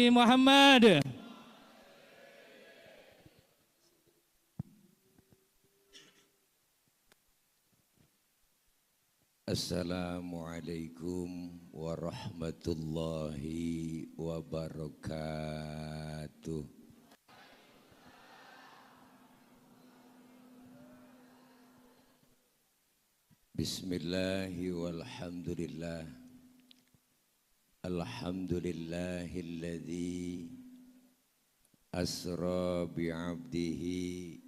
Nabi Muhammad. Assalamualaikum warahmatullahi wabarakatuh. Bismillahi walhamdulillah. Alhamdulillahilladzi asra bi'abdihi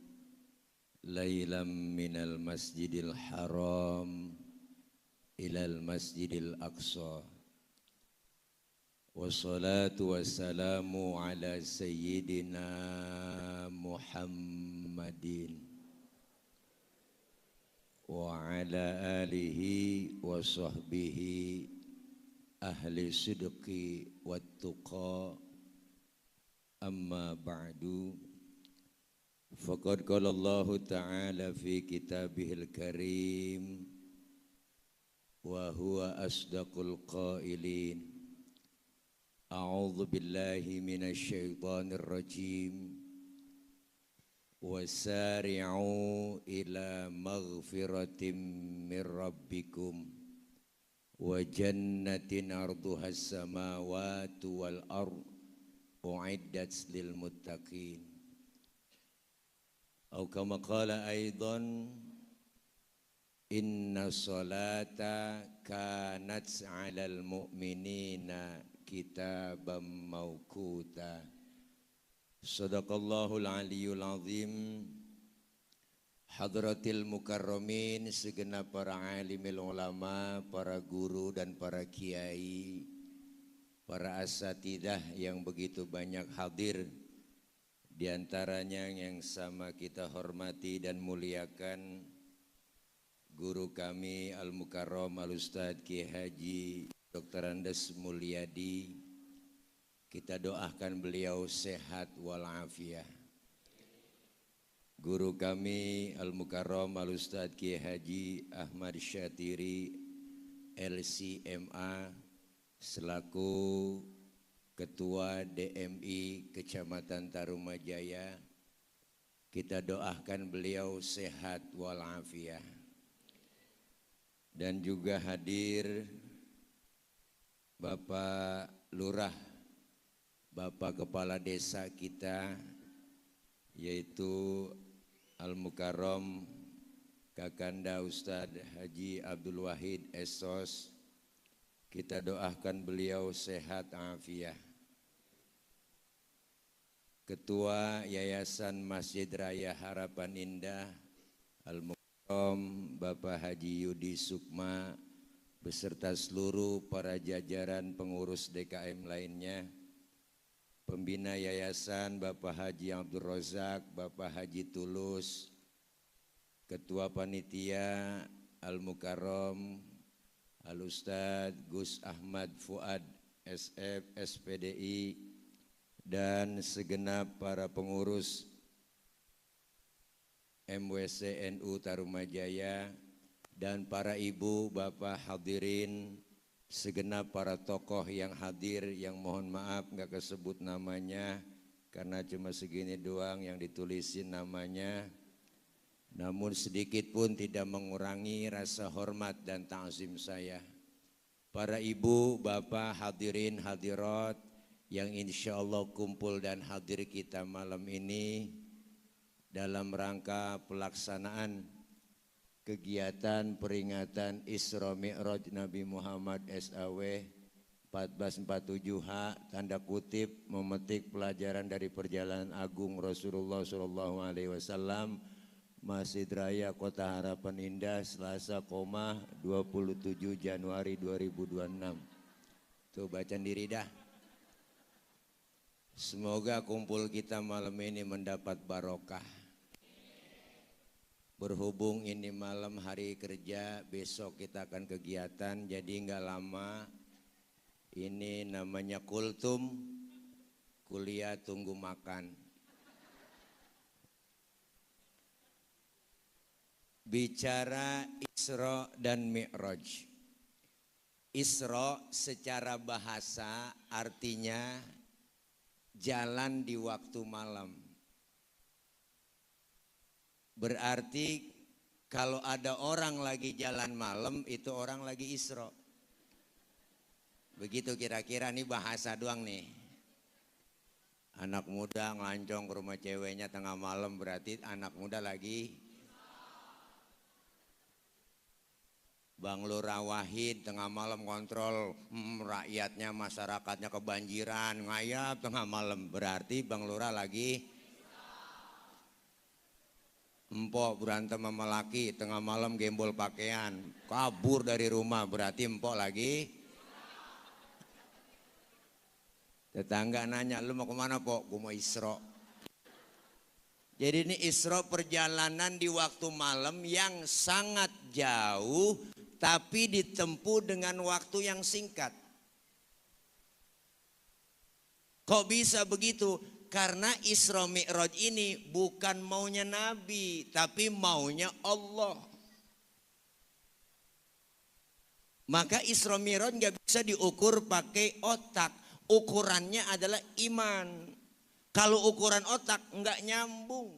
laylam minal masjidil haram ilal masjidil aqsa. Wassalatu wassalamu ala sayyidina Muhammadin wa ala alihi wa sahbihi ahli sidqi wat tuqa. Amma ba'du, faqad qala Allah ta'ala fi kitabihil karim wa huwa asdaqul qailin. A'udzu billahi minasy syaithanir rajim. Wasari'u ila maghfiratin mir rabbikum wa jannatin arduhas samawati wal ard u'iddat lil muttaqin. Atau kama qala aidan, inna salata kanat 'alal mu'minina kitaban mawquta. Sadaqallahul aliyyul azim. Hadratil mukarramin, segenap para alimil ulama, para guru dan para kiai, para asatidah yang begitu banyak hadir, di antaranya yang sama kita hormati dan muliakan guru kami Al-Mukarram Al-Ustadz Kiai Haji Dr. Andes Mulyadi. Kita doakan beliau sehat walafiat. Guru kami Al-Mukarram Al-Ustadz Kiai Haji Ahmad Syatiri LCMA selaku Ketua DMI Kecamatan Tarumajaya. Kita doakan beliau sehat walafiat. Dan juga hadir Bapak Lurah, Bapak Kepala Desa kita, yaitu Al-Mukarram Kakanda Ustadz Haji Abdul Wahid Esos. Kita doakan beliau sehat afiat. Ketua Yayasan Masjid Raya Harapan Indah Al-Mukarram Bapak Haji Yudi Sukma beserta seluruh para jajaran pengurus DKM lainnya, pembina yayasan Bapak Haji Abdul Rozak, Bapak Haji Tulus, Ketua Panitia Al-Mukarram Al-Ustadz Gus Ahmad Fuad SF SPDI, dan segenap para pengurus MWCNU Tarumajaya, dan para ibu bapak hadirin, segenap para tokoh yang hadir, yang mohon maaf nggak kesebut namanya karena cuma segini doang yang ditulisin namanya, namun sedikit pun tidak mengurangi rasa hormat dan ta'zim saya. Para ibu bapak hadirin hadirat yang insya Allah kumpul dan hadir kita malam ini dalam rangka pelaksanaan kegiatan peringatan Isra Mi'raj Nabi Muhammad SAW 1447H, tanda kutip memetik pelajaran dari perjalanan agung Rasulullah SAW, Masjid Raya Kota Harapan Indah, Selasa, 27 Januari 2026. Tuh bacaan diri dah. Semoga kumpul kita malam ini mendapat barokah. Berhubung ini malam hari kerja, besok kita akan kegiatan, jadi nggak lama. Ini namanya kultum, kuliah tunggu makan. Bicara Isra dan Mi'raj. Isra secara bahasa artinya jalan di waktu malam. Berarti kalau ada orang lagi jalan malam itu orang lagi Isra. Begitu kira-kira, nih bahasa doang nih. Anak muda ngelancong ke rumah ceweknya tengah malam berarti anak muda lagi. Bang Lurah Wahid tengah malam kontrol rakyatnya, masyarakatnya kebanjiran, ngayap tengah malam berarti Bang Lurah lagi. Empok berantem sama laki tengah malam gembol pakaian, kabur dari rumah berarti empok lagi. Tetangga nanya, lu mau kemana pok? Gue mau Isra. Jadi ini Isra perjalanan di waktu malam yang sangat jauh tapi ditempuh dengan waktu yang singkat. Kok bisa begitu? Karena Isra Mi'raj ini bukan maunya Nabi, tapi maunya Allah. Maka Isra Mi'raj gak bisa diukur pakai otak. Ukurannya adalah iman. Kalau ukuran otak nggak nyambung.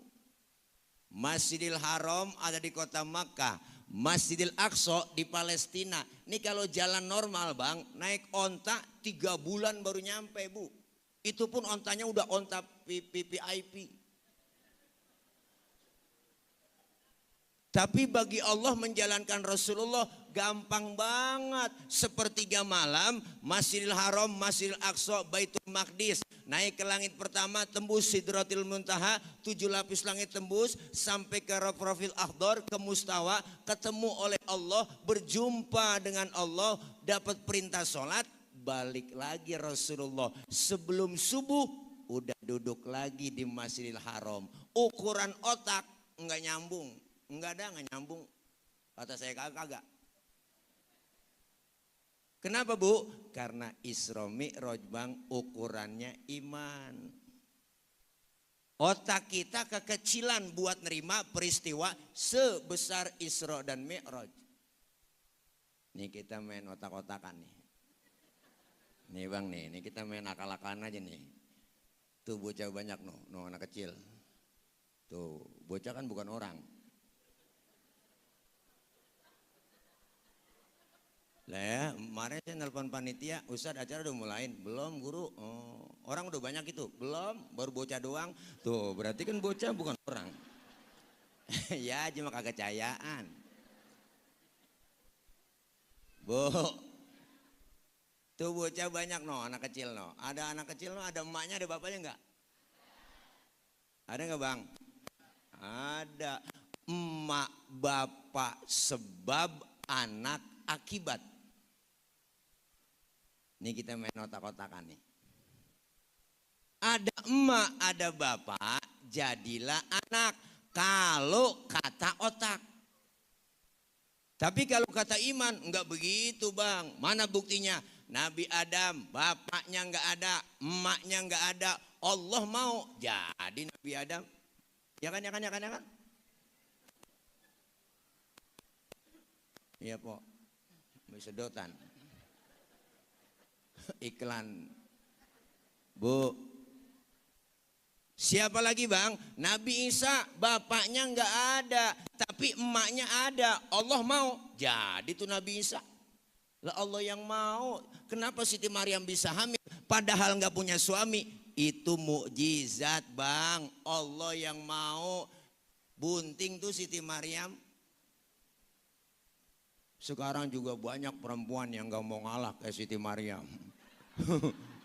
Masjidil Haram ada di kota Makkah, Masjidil Aqsa di Palestina. Ini kalau jalan normal bang, naik onta 3 bulan baru nyampe bu. Itu pun ontanya udah onta VIP. Tapi bagi Allah menjalankan Rasulullah gampang banget. Sepertiga malam, Masjidil Haram, Masjidil Aqsa, Baitul Maqdis. Naik ke langit pertama, tembus Sidratil Muntaha, 7 lapis langit tembus, sampai ke Rafrafil Akhdar, ke Mustawa, ketemu oleh Allah, berjumpa dengan Allah, dapat perintah sholat, balik lagi Rasulullah. Sebelum subuh, udah duduk lagi di Masjidil Haram. Ukuran otak enggak nyambung. Enggak ada, enggak nyambung. Kata saya kagak. Kenapa bu? Karena Isra Mi'raj bang ukurannya iman. Otak kita kekecilan buat nerima peristiwa sebesar Isra dan Mi'raj. Nih kita main otak-otakan nih. Nih bang nih kita main akal-akalan aja nih. Tuh bocah banyak no anak kecil. Tuh bocah kan bukan orang. Lah ya, kemarin saya nelpon panitia, Ustadz acara udah mulain. Belum guru, oh, orang udah banyak itu. Belum, baru bocah doang. Tuh berarti kan bocah bukan orang. Ya cuma kagak cayaan. Bu, tuh bocah banyak anak kecil Ada anak kecil ada emaknya, ada bapaknya enggak? Ada enggak bang? Ada. Emak bapak sebab, anak akibat. Ini kita main otak-otakan nih. Ada emak, ada bapak, jadilah anak. Kalau kata otak. Tapi kalau kata iman, enggak begitu bang. Mana buktinya? Nabi Adam, bapaknya enggak ada, emaknya enggak ada. Allah mau jadi Nabi Adam. Ya kan? Iya po. Sedotan. Iklan. Bu. Siapa lagi bang? Nabi Isa bapaknya enggak ada, tapi emaknya ada. Allah mau jadi tuh Nabi Isa. Lah Allah yang mau. Kenapa Siti Maryam bisa hamil padahal enggak punya suami? Itu mukjizat bang. Allah yang mau. Bunting tuh Siti Maryam. Sekarang juga banyak perempuan yang enggak mau ngalah kayak Siti Maryam.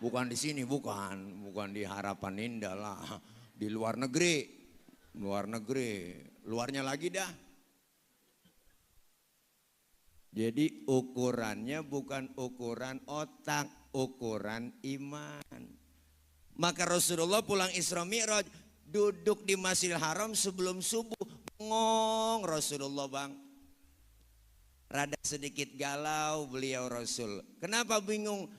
Bukan di sini, bukan di Harapan Indah lah, di luar negeri, luarnya lagi dah. Jadi ukurannya bukan ukuran otak, ukuran iman. Maka Rasulullah pulang Isra Mi'raj, duduk di Masjidil Haram sebelum subuh, bengong Rasulullah bang. Rada sedikit galau beliau Rasul. Kenapa bingung?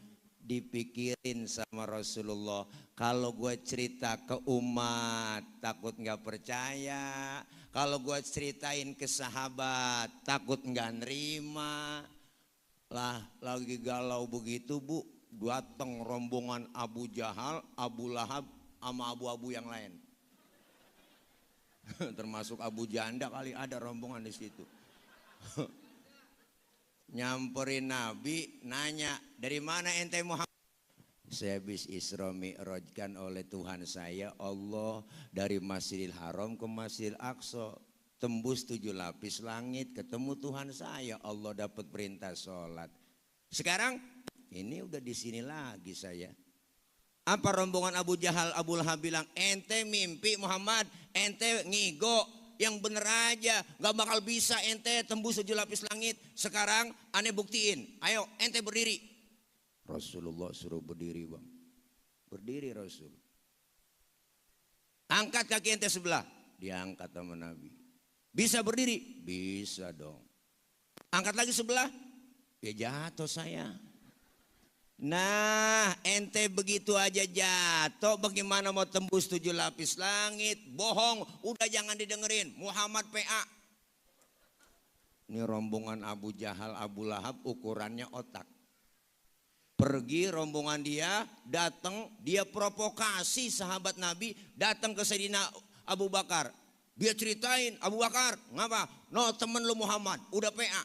Dipikirin sama Rasulullah, kalau gue cerita ke umat takut nggak percaya, kalau gue ceritain ke sahabat takut nggak nerima. Lah lagi galau begitu bu, datang rombongan Abu Jahal, Abu Lahab, sama abu-abu yang lain. Termasuk Abu Janda kali ada rombongan di situ. Nyamperin Nabi, nanya, dari mana ente Muhammad? Saya habis Isra Mi'rajkan oleh Tuhan saya Allah dari Masjidil Haram ke Masjidil Aqsa. Tembus 7 lapis langit, ketemu Tuhan saya, Allah dapat perintah sholat. Sekarang ini udah di sini lagi saya. Apa rombongan Abu Jahal, Abu Lahab bilang, ente mimpi Muhammad, ente ngigo, yang bener aja, gak bakal bisa ente tembus 7 lapis langit. Sekarang aneh buktiin, ayo ente berdiri. Rasulullah suruh berdiri bang, berdiri Rasul. Angkat kaki ente sebelah, diangkat sama Nabi. Bisa berdiri? Bisa dong. Angkat lagi sebelah, ya jatuh saya. Nah ente begitu aja jatuh, bagaimana mau tembus 7 lapis langit? Bohong, udah jangan didengerin. Muhammad PA. Ini rombongan Abu Jahal, Abu Lahab ukurannya otak. Pergi rombongan dia, datang, dia provokasi sahabat Nabi, datang ke Sayyidina Abu Bakar. Dia ceritain, Abu Bakar, ngapa? No temen lu Muhammad, udah PA.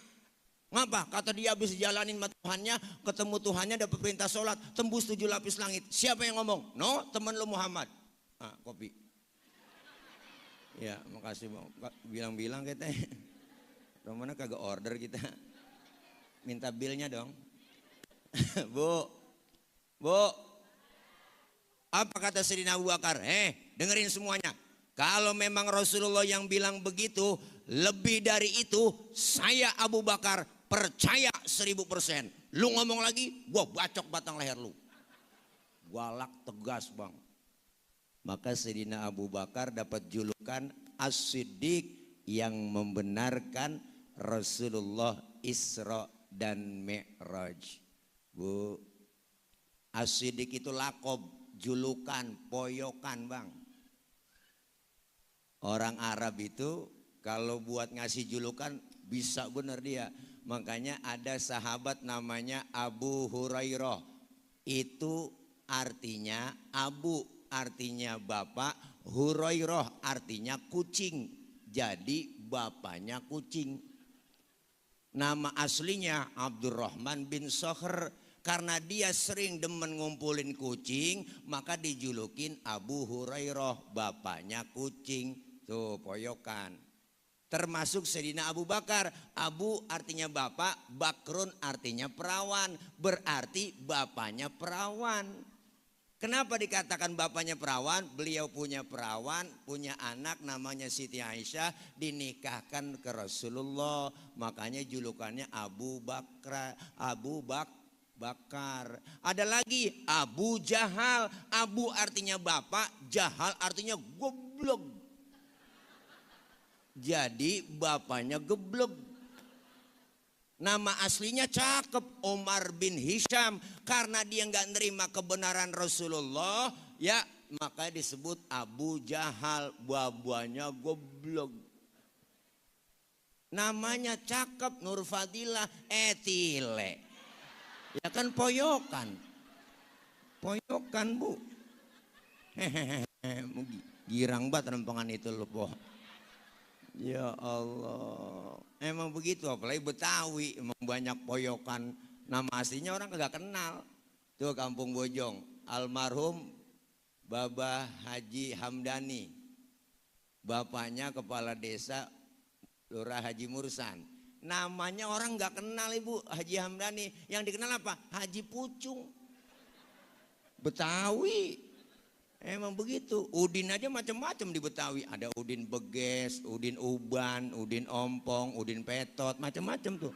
Ngapa? Kata dia habis jalanin sama Tuhannya, ketemu Tuhannya dapat perintah sholat, tembus 7 lapis langit. Siapa yang ngomong? No, temen lu Muhammad. Ah, kopi. Ya, makasih bang. Bilang-bilang kita. Romana kagak order kita. Minta bilnya dong. Bu. Apa kata Sayyidina Abu Bakar? Dengerin semuanya. Kalau memang Rasulullah yang bilang begitu, lebih dari itu, saya Abu Bakar percaya 1000%. Lu ngomong lagi, gua bacok batang leher lu. Galak tegas bang. Maka Sayyidina Abu Bakar dapat julukan As-Siddiq yang membenarkan Rasulullah Isra dan Mi'raj. Bu, As-Siddiq itu lakob, julukan, poyokan bang. Orang Arab itu kalau buat ngasih julukan bisa bener dia. Makanya ada sahabat namanya Abu Hurairah. Itu artinya Abu artinya bapak, Hurairah artinya kucing. Jadi bapaknya kucing. Nama aslinya Abdurrahman bin Sokhr. Karena dia sering demen ngumpulin kucing, maka dijulukin Abu Hurairah, bapaknya kucing. Tuh poyokan. Termasuk Sayyidina Abu Bakar. Abu artinya bapak, Bakrun artinya perawan. Berarti bapaknya perawan. Kenapa dikatakan bapaknya perawan? Beliau punya perawan, punya anak namanya Siti Aisyah, dinikahkan ke Rasulullah. Makanya julukannya Abu Bakar. Ada lagi Abu Jahal. Abu artinya bapak, Jahal artinya goblok. Jadi bapaknya geblek. Nama aslinya cakep, Omar bin Hisham. Karena dia nggak nerima kebenaran Rasulullah, ya maka disebut Abu Jahal, babanya goblok. Namanya cakep, Nur Fadilah, Etile. Ya kan poyokan. Poyokan bu. Hehehe, girang banget rempengan itu loh po. Ya Allah, emang begitu, apalagi Betawi, emang banyak poyokan. Nama aslinya orang kagak kenal. Tuh Kampung Bojong, almarhum Babah Haji Hamdani, bapaknya kepala desa Lurah Haji Mursan. Namanya orang nggak kenal ibu Haji Hamdani, yang dikenal apa? Haji Pucung. Betawi. Emang begitu, Udin aja macam-macam di Betawi. Ada Udin Beges, Udin Uban, Udin Ompong, Udin Petot, macam-macam tuh.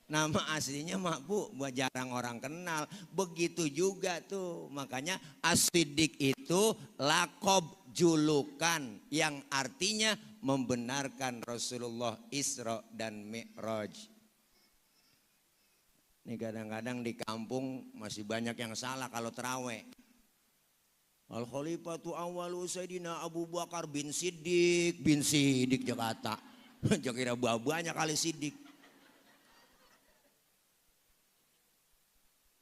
Nama aslinya mak bu, jarang orang kenal. Begitu juga tuh, makanya As-Siddiq itu lakob, julukan yang artinya membenarkan Rasulullah Isra dan Mi'raj. Ini kadang-kadang di kampung masih banyak yang salah kalau terawih. Al-Khalifatu awwalu Sayyidina Abu Bakar bin Siddiq Jakarta. Kira babanya kali Siddiq.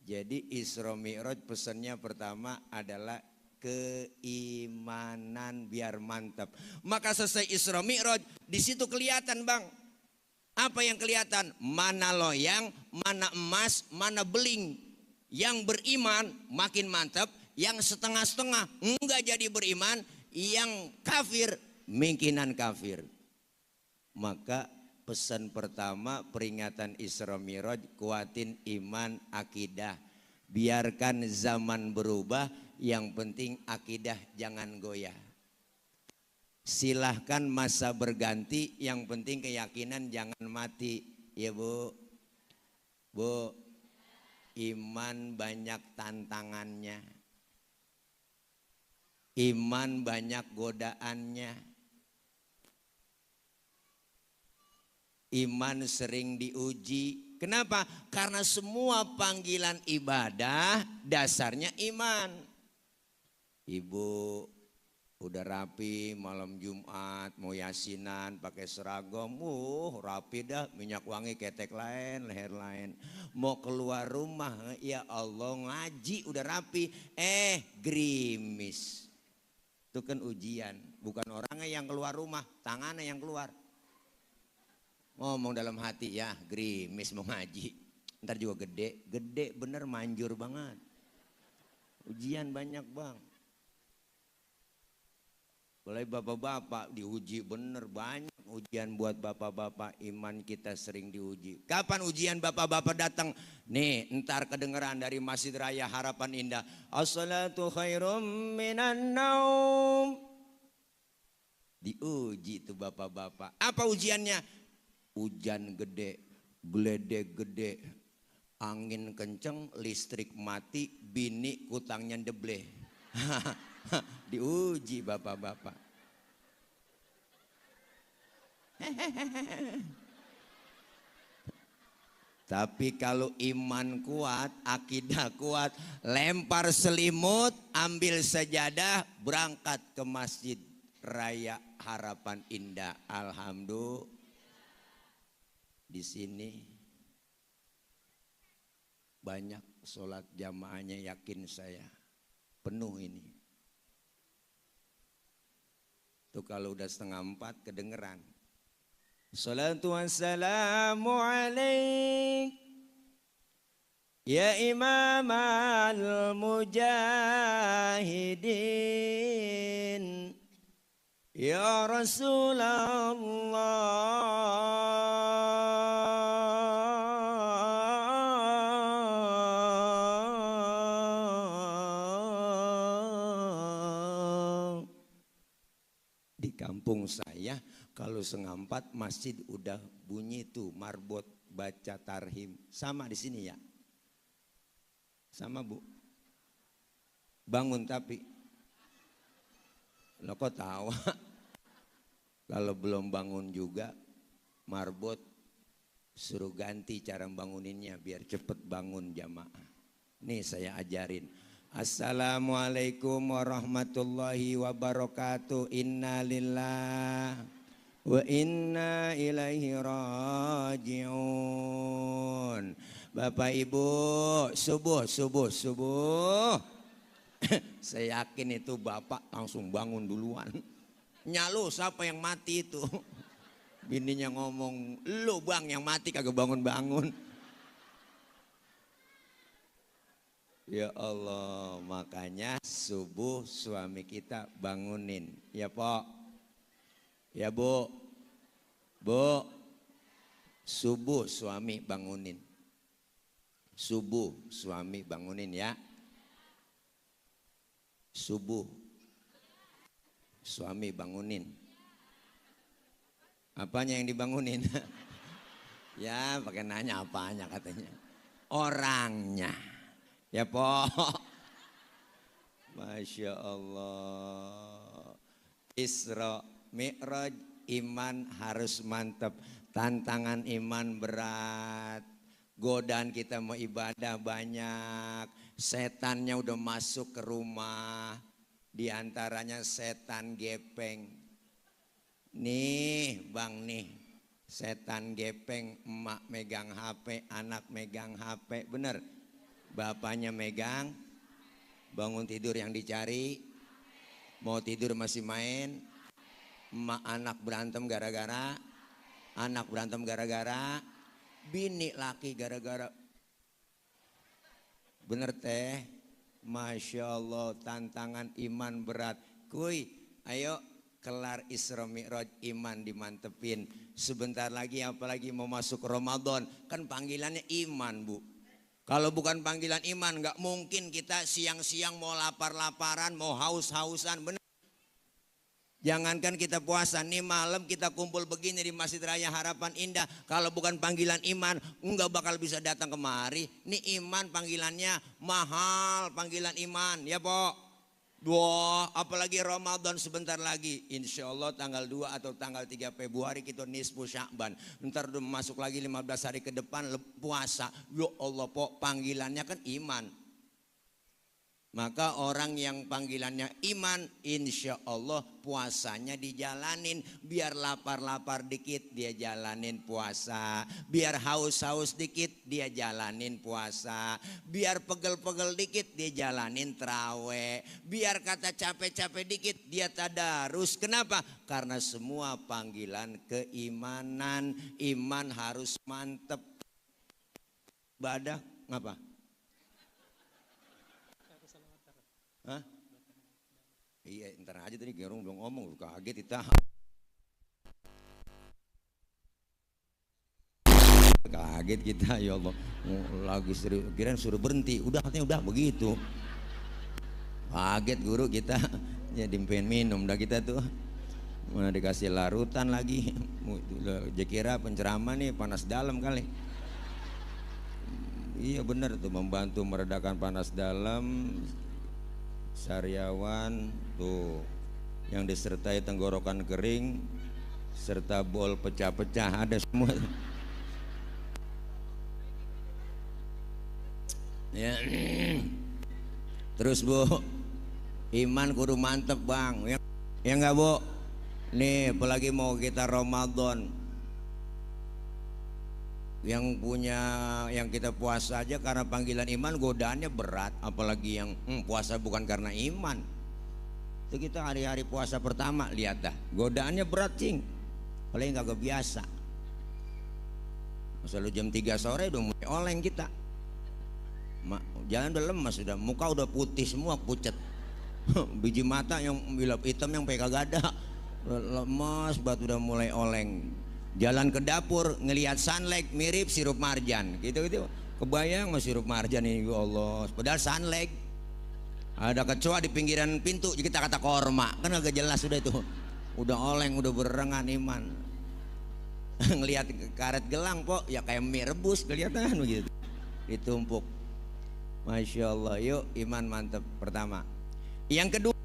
Jadi Isra Mi'raj pesannya pertama adalah keimanan biar mantap. Maka selesai Isra Mi'raj, di situ kelihatan Bang. Apa yang kelihatan? Mana loyang, mana emas, mana beling. Yang beriman makin mantap, yang setengah-setengah enggak jadi beriman, yang kafir mungkinan kafir. Maka pesan pertama peringatan Isra Mi'raj, kuatin iman akidah. Biarkan zaman berubah, yang penting akidah jangan goyah. Silahkan masa berganti, yang penting keyakinan jangan mati. Ya Bu, Bu, iman banyak tantangannya. Iman banyak godaannya. Iman sering diuji. Kenapa? Karena semua panggilan ibadah dasarnya iman. Ibu udah rapi malam Jumat mau yasinan pakai seragam, rapi dah, minyak wangi ketek lain, leher lain. Mau keluar rumah, ya Allah ngaji udah rapi, gerimis. Itu kan ujian, bukan orangnya yang keluar rumah, tangannya yang keluar. Ngomong dalam hati, ya gerimis mau ngaji, ntar juga gede, gede bener manjur banget. Ujian banyak Bang. Mulai bapak-bapak diuji bener, banyak ujian buat bapak-bapak, iman kita sering diuji. Kapan ujian bapak-bapak datang? Nih ntar kedengeran dari Masjid Raya Harapan Indah. As-salatu khairum minan naum. Diuji tuh bapak-bapak. Apa ujiannya? Hujan gede, geledek gede, angin kenceng, listrik mati, bini kutangnya debleh. Diuji bapak-bapak. Tapi kalau iman kuat, akidah kuat, lempar selimut, ambil sajadah, berangkat ke Masjid Raya Harapan Indah. Alhamdulillah. Di sini banyak sholat jamaahnya, yakin saya penuh ini. Tuh kalau udah 3:30 kedengeran. Salatu wassalamu alaik ya imam al-mujahidin ya Rasulullah. Di kampung saya kalau 3:30 masjid udah bunyi tuh marbot baca tarhim. Sama di sini ya? Sama Bu? Bangun tapi? Lo kok tawa? Kalau belum bangun juga marbot suruh ganti cara banguninnya biar cepet bangun jamaah. Nih saya ajarin. Assalamualaikum warahmatullahi wabarakatuh. Inna lillah wa inna ilaihi rajiun. Bapak Ibu, subuh. Saya yakin itu bapak langsung bangun duluan. Nyalu siapa yang mati itu? Bininya ngomong, lu Bang yang mati kagak bangun-bangun. Ya Allah, makanya subuh suami kita bangunin. Ya Pok, ya Bu, subuh suami bangunin. Subuh suami bangunin ya. Subuh suami bangunin. Apanya yang dibangunin? Ya pakai nanya apanya katanya. Orangnya. Ya Pok. Masya Allah. Isra Mi'raj, iman harus mantap. Tantangan iman berat. Godaan kita mau ibadah banyak. Setannya udah masuk ke rumah. Di antaranya setan gepeng. Nih Bang nih. Setan gepeng, emak megang HP, anak megang HP. Bener? bapaknya megang, bangun tidur yang dicari, mau tidur masih main, emak anak berantem gara-gara, bini laki gara-gara. Bener teh, Masya Allah, tantangan iman berat. Kuy, ayo kelar Isra Mi'raj, iman dimantepin. Sebentar lagi apalagi mau masuk Ramadan, kan panggilannya iman, Bu. Kalau bukan panggilan iman, nggak mungkin kita siang-siang mau lapar-laparan, mau haus-hausan, bener. Jangankan kita puasa, nih malam kita kumpul begini di Masjid Raya Harapan Indah. Kalau bukan panggilan iman, enggak bakal bisa datang kemari. Nih iman panggilannya mahal, panggilan iman, ya Pok. Wah, apalagi Ramadan sebentar lagi. Insya Allah tanggal 2 atau tanggal 3 Februari kita nisfu Sya'ban. Ntar udah masuk lagi 15 hari ke depan puasa. Ya Allah Pok, panggilannya kan iman. Maka orang yang panggilannya iman, insya Allah puasanya dijalanin. Biar lapar-lapar dikit dia jalanin puasa. Biar haus-haus dikit dia jalanin puasa. Biar pegel-pegel dikit dia jalanin traweh. Biar kata capek-capek dikit dia tadarus. Kenapa? Karena semua panggilan keimanan. Iman harus mantep. Ibadah ngapa? Hah? Iya, ntar aja tadi Gerung belum ngomong, kaget kita. Kaget kita, ya Allah. Lagi kirain suruh berhenti, udah katanya udah begitu. Kaget guru kita, jadi pengen minum dah kita tuh. Mana dikasih larutan lagi. Dia kira penceramah nih panas dalam kali. Iya benar tuh, membantu meredakan panas dalam. Sariawan tuh yang disertai tenggorokan kering serta bol pecah-pecah ada semua ya. Terus Bu, iman kudu mantep Bang ya enggak Bu. Nih apalagi mau kita Ramadan, yang punya yang kita puasa aja karena panggilan iman godaannya berat, apalagi yang puasa bukan karena iman. Itu kita hari-hari puasa pertama lihat dah godaannya berat cing, paling kagak biasa. Masa lu jam 3 sore udah mulai oleng kita, jalan udah lemas, sudah muka udah putih semua, pucet. Biji mata yang bilap hitam yang kagak ada, lemas banget udah mulai oleng. Jalan ke dapur ngelihat sunleg mirip sirup marjan gitu. Kebayang mas sirup marjan ini, ya Allah, padahal sunleg. Ada kecoa di pinggiran pintu kita kata korma, kan agak jelas sudah itu. Udah oleng, udah berengan iman. Ngelihat karet gelang Pok, ya kayak mie rebus kelihatan begitu. Ditumpuk. Masya Allah, yuk iman mantep pertama. Yang kedua,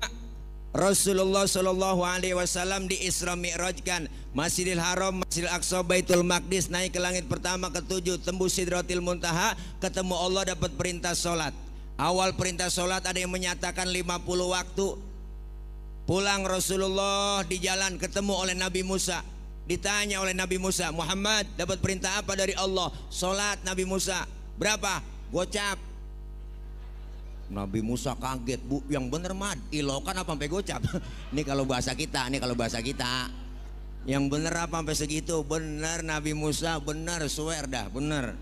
Rasulullah Shallallahu Alaihi Wasallam di Isra Mi'rajkan Masjidil Haram, Masjidil Aqsa, Baitul Maqdis, naik ke langit pertama ke-7, tembus Sidratil Muntaha, ketemu Allah, dapat perintah sholat. Awal perintah sholat ada yang menyatakan 50 waktu. Pulang Rasulullah di jalan ketemu oleh Nabi Musa. Ditanya oleh Nabi Musa, Muhammad dapat perintah apa dari Allah? Sholat. Nabi Musa, berapa? Gocap. Nabi Musa kaget, Bu, yang bener mad ilokan apa sampai gocap? Ini kalau bahasa kita, yang bener apa sampai segitu? Bener Nabi Musa, bener, swear dah, bener.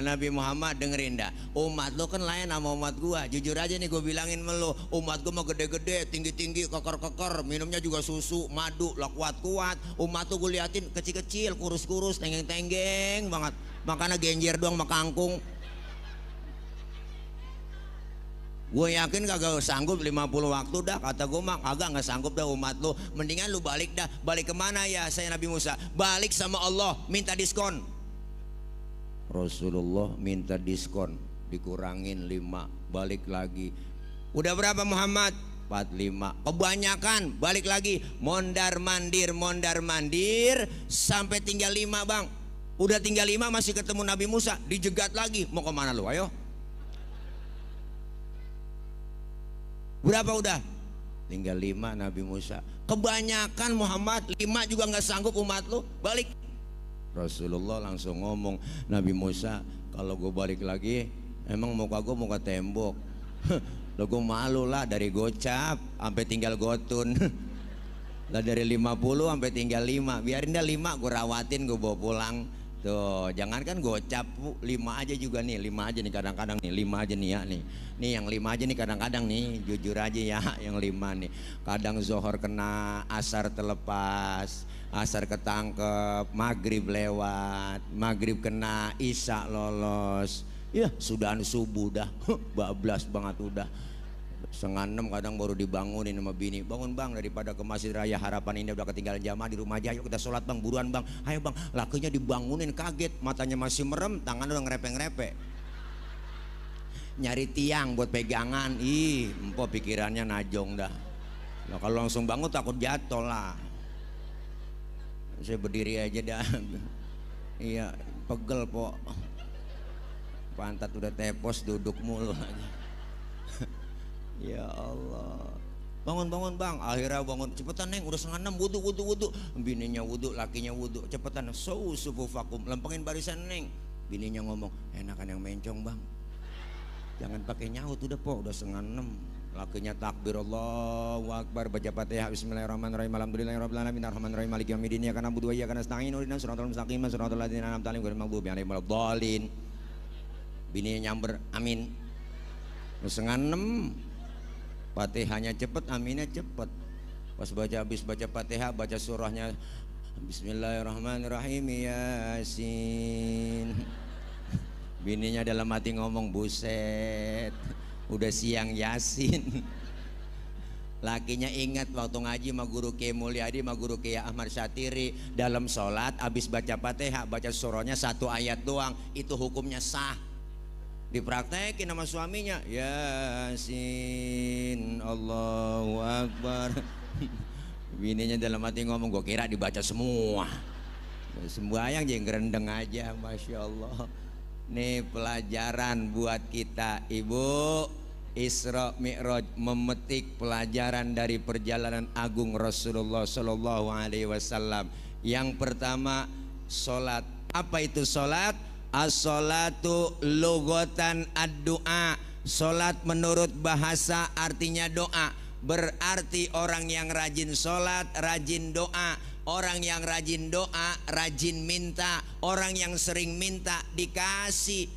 Nabi Muhammad dengerin dah, umat lo kan lain sama umat gua. Jujur aja nih gue bilangin sama lo, umat gua mah gede-gede, tinggi-tinggi, keker-keker, minumnya juga susu, madu, lah kuat-kuat. Umat tuh gue liatin kecil-kecil, kurus-kurus, tenggeng-tenggeng banget, makanya genjer doang sama kangkung. Gue yakin kagak sanggup 50 waktu dah, kata gue mah agak nggak sanggup dah umat lu. Mendingan lu balik dah. Balik kemana ya saya Nabi Musa? Balik sama Allah, minta diskon. Rasulullah minta diskon, dikurangin 5, balik lagi. Udah berapa Muhammad? 45. Kebanyakan, balik lagi. Mondar mandir sampai tinggal 5 Bang. Udah tinggal 5 masih ketemu Nabi Musa, dijegat lagi. Mau kemana lu? Ayo. Berapa udah? Tinggal 5 Nabi Musa. Kebanyakan Muhammad, 5 juga nggak sanggup umat lu, balik. Rasulullah langsung ngomong, Nabi Musa, kalau gue balik lagi emang muka gue muka tembok. Lo gue malu lah, dari gocap sampai tinggal gotun. Lah dari 50 sampai tinggal 5, biarin dah 5 gue rawatin, gue bawa pulang. Tuh, jangan kan gocap 5 aja juga nih, 5 aja nih kadang-kadang nih, 5 aja nih ya nih. Nih yang 5 aja nih kadang-kadang nih, jujur aja ya yang 5 nih. Kadang zohor kena, asar terlepas, asar ketangkep, maghrib lewat, maghrib kena, isya lolos. Ya sudah subuh dah, bablas banget udah. 5:30 kadang baru dibangunin sama bini. Bangun bang, daripada ke Masjid Raya Harapan Indah udah ketinggalan jamaah di rumah aja. Yuk kita sholat bang, buruan bang. Ayo bang, lakinya dibangunin kaget, matanya masih merem, tangan udah ngerepe-ngerepe. Nyari tiang buat pegangan. Ih, empok pikirannya najong dah. Nah, kalau langsung bangun takut jatuh lah. Saya berdiri aja dah. Iya, pegel po. Pantat udah tepos, duduk mulu aja. Ya Allah, bangun bang, akhirnya bangun, cepetan neng, udah 5:30, wudu, bininya wudu, lakinya wudu, cepetan, subuh vakum, lempengin barisan neng, bininya ngomong, enakan yang mencong bang, jangan pakai nyaut udah po, udah 5:30, lakinya takbir Allahu Akbar, baca Fatihah, Bismillahirrahmanirrahim, Alhamdulillahirabbil alamin, Arrahmanirrahim, Maliki yaumiddin, iyyaka na'budu wa iyyaka nasta'in, ihdinas siratal mustaqim, siratal ladzina an'amta 'alaihim ghairil maghdubi 'alaihim waladdallin. Bininya nyamber, amin. 5:30. Fatihahnya cepet, aminnya cepet. Pas habis baca Fatihah, baca surahnya Bismillahirrahmanirrahim, Yasin. Bininya dalam hati ngomong, buset, udah siang Yasin. Lakinya ingat waktu ngaji sama guru Kiai Mulyadi sama guru Kiai Ahmad Syatiri, dalam sholat habis baca Fatihah, baca surahnya 1 ayat doang, itu hukumnya sah. Dipraktekin sama suaminya, Yasin, Allahu Akbar. Bininya dalam hati ngomong, gue kira dibaca semua. Sembahyang jangan gerendeng aja, Masya Allah. Nih pelajaran buat kita, Ibu. Isra Mi'raj, memetik pelajaran dari perjalanan agung Rasulullah Shallallahu Alaihi Wasallam. Yang pertama, sholat. Apa itu sholat? As-sholatu lughatan ad-du'a. Sholat menurut bahasa artinya doa. Berarti orang yang rajin sholat, rajin doa. Orang yang rajin doa, rajin minta. Orang yang sering minta, dikasih.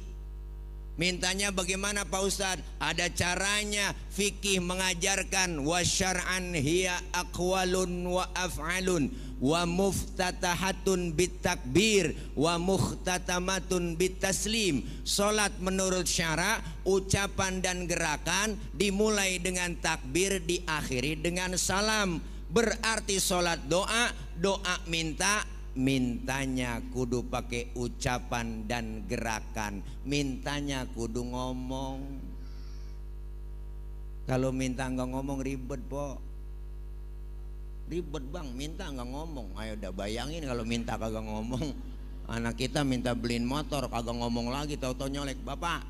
Mintanya bagaimana Pak Ustadz? Ada caranya. Fikih mengajarkan, wa syar'an hiya aqwalun wa af'alun wa muftatahatun bitakbir wa mukhtatamatun bitaslim. Salat menurut syara, ucapan dan gerakan dimulai dengan takbir, diakhiri dengan salam. Berarti salat doa, doa minta, mintanya kudu pakai ucapan dan gerakan. Mintanya kudu ngomong. Kalau minta nggak ngomong ribet po. Ribet bang, minta nggak ngomong. Ayo udah bayangin kalau minta kagak ngomong. Anak kita minta beliin motor kagak ngomong lagi, tau-tau nyolek, bapak.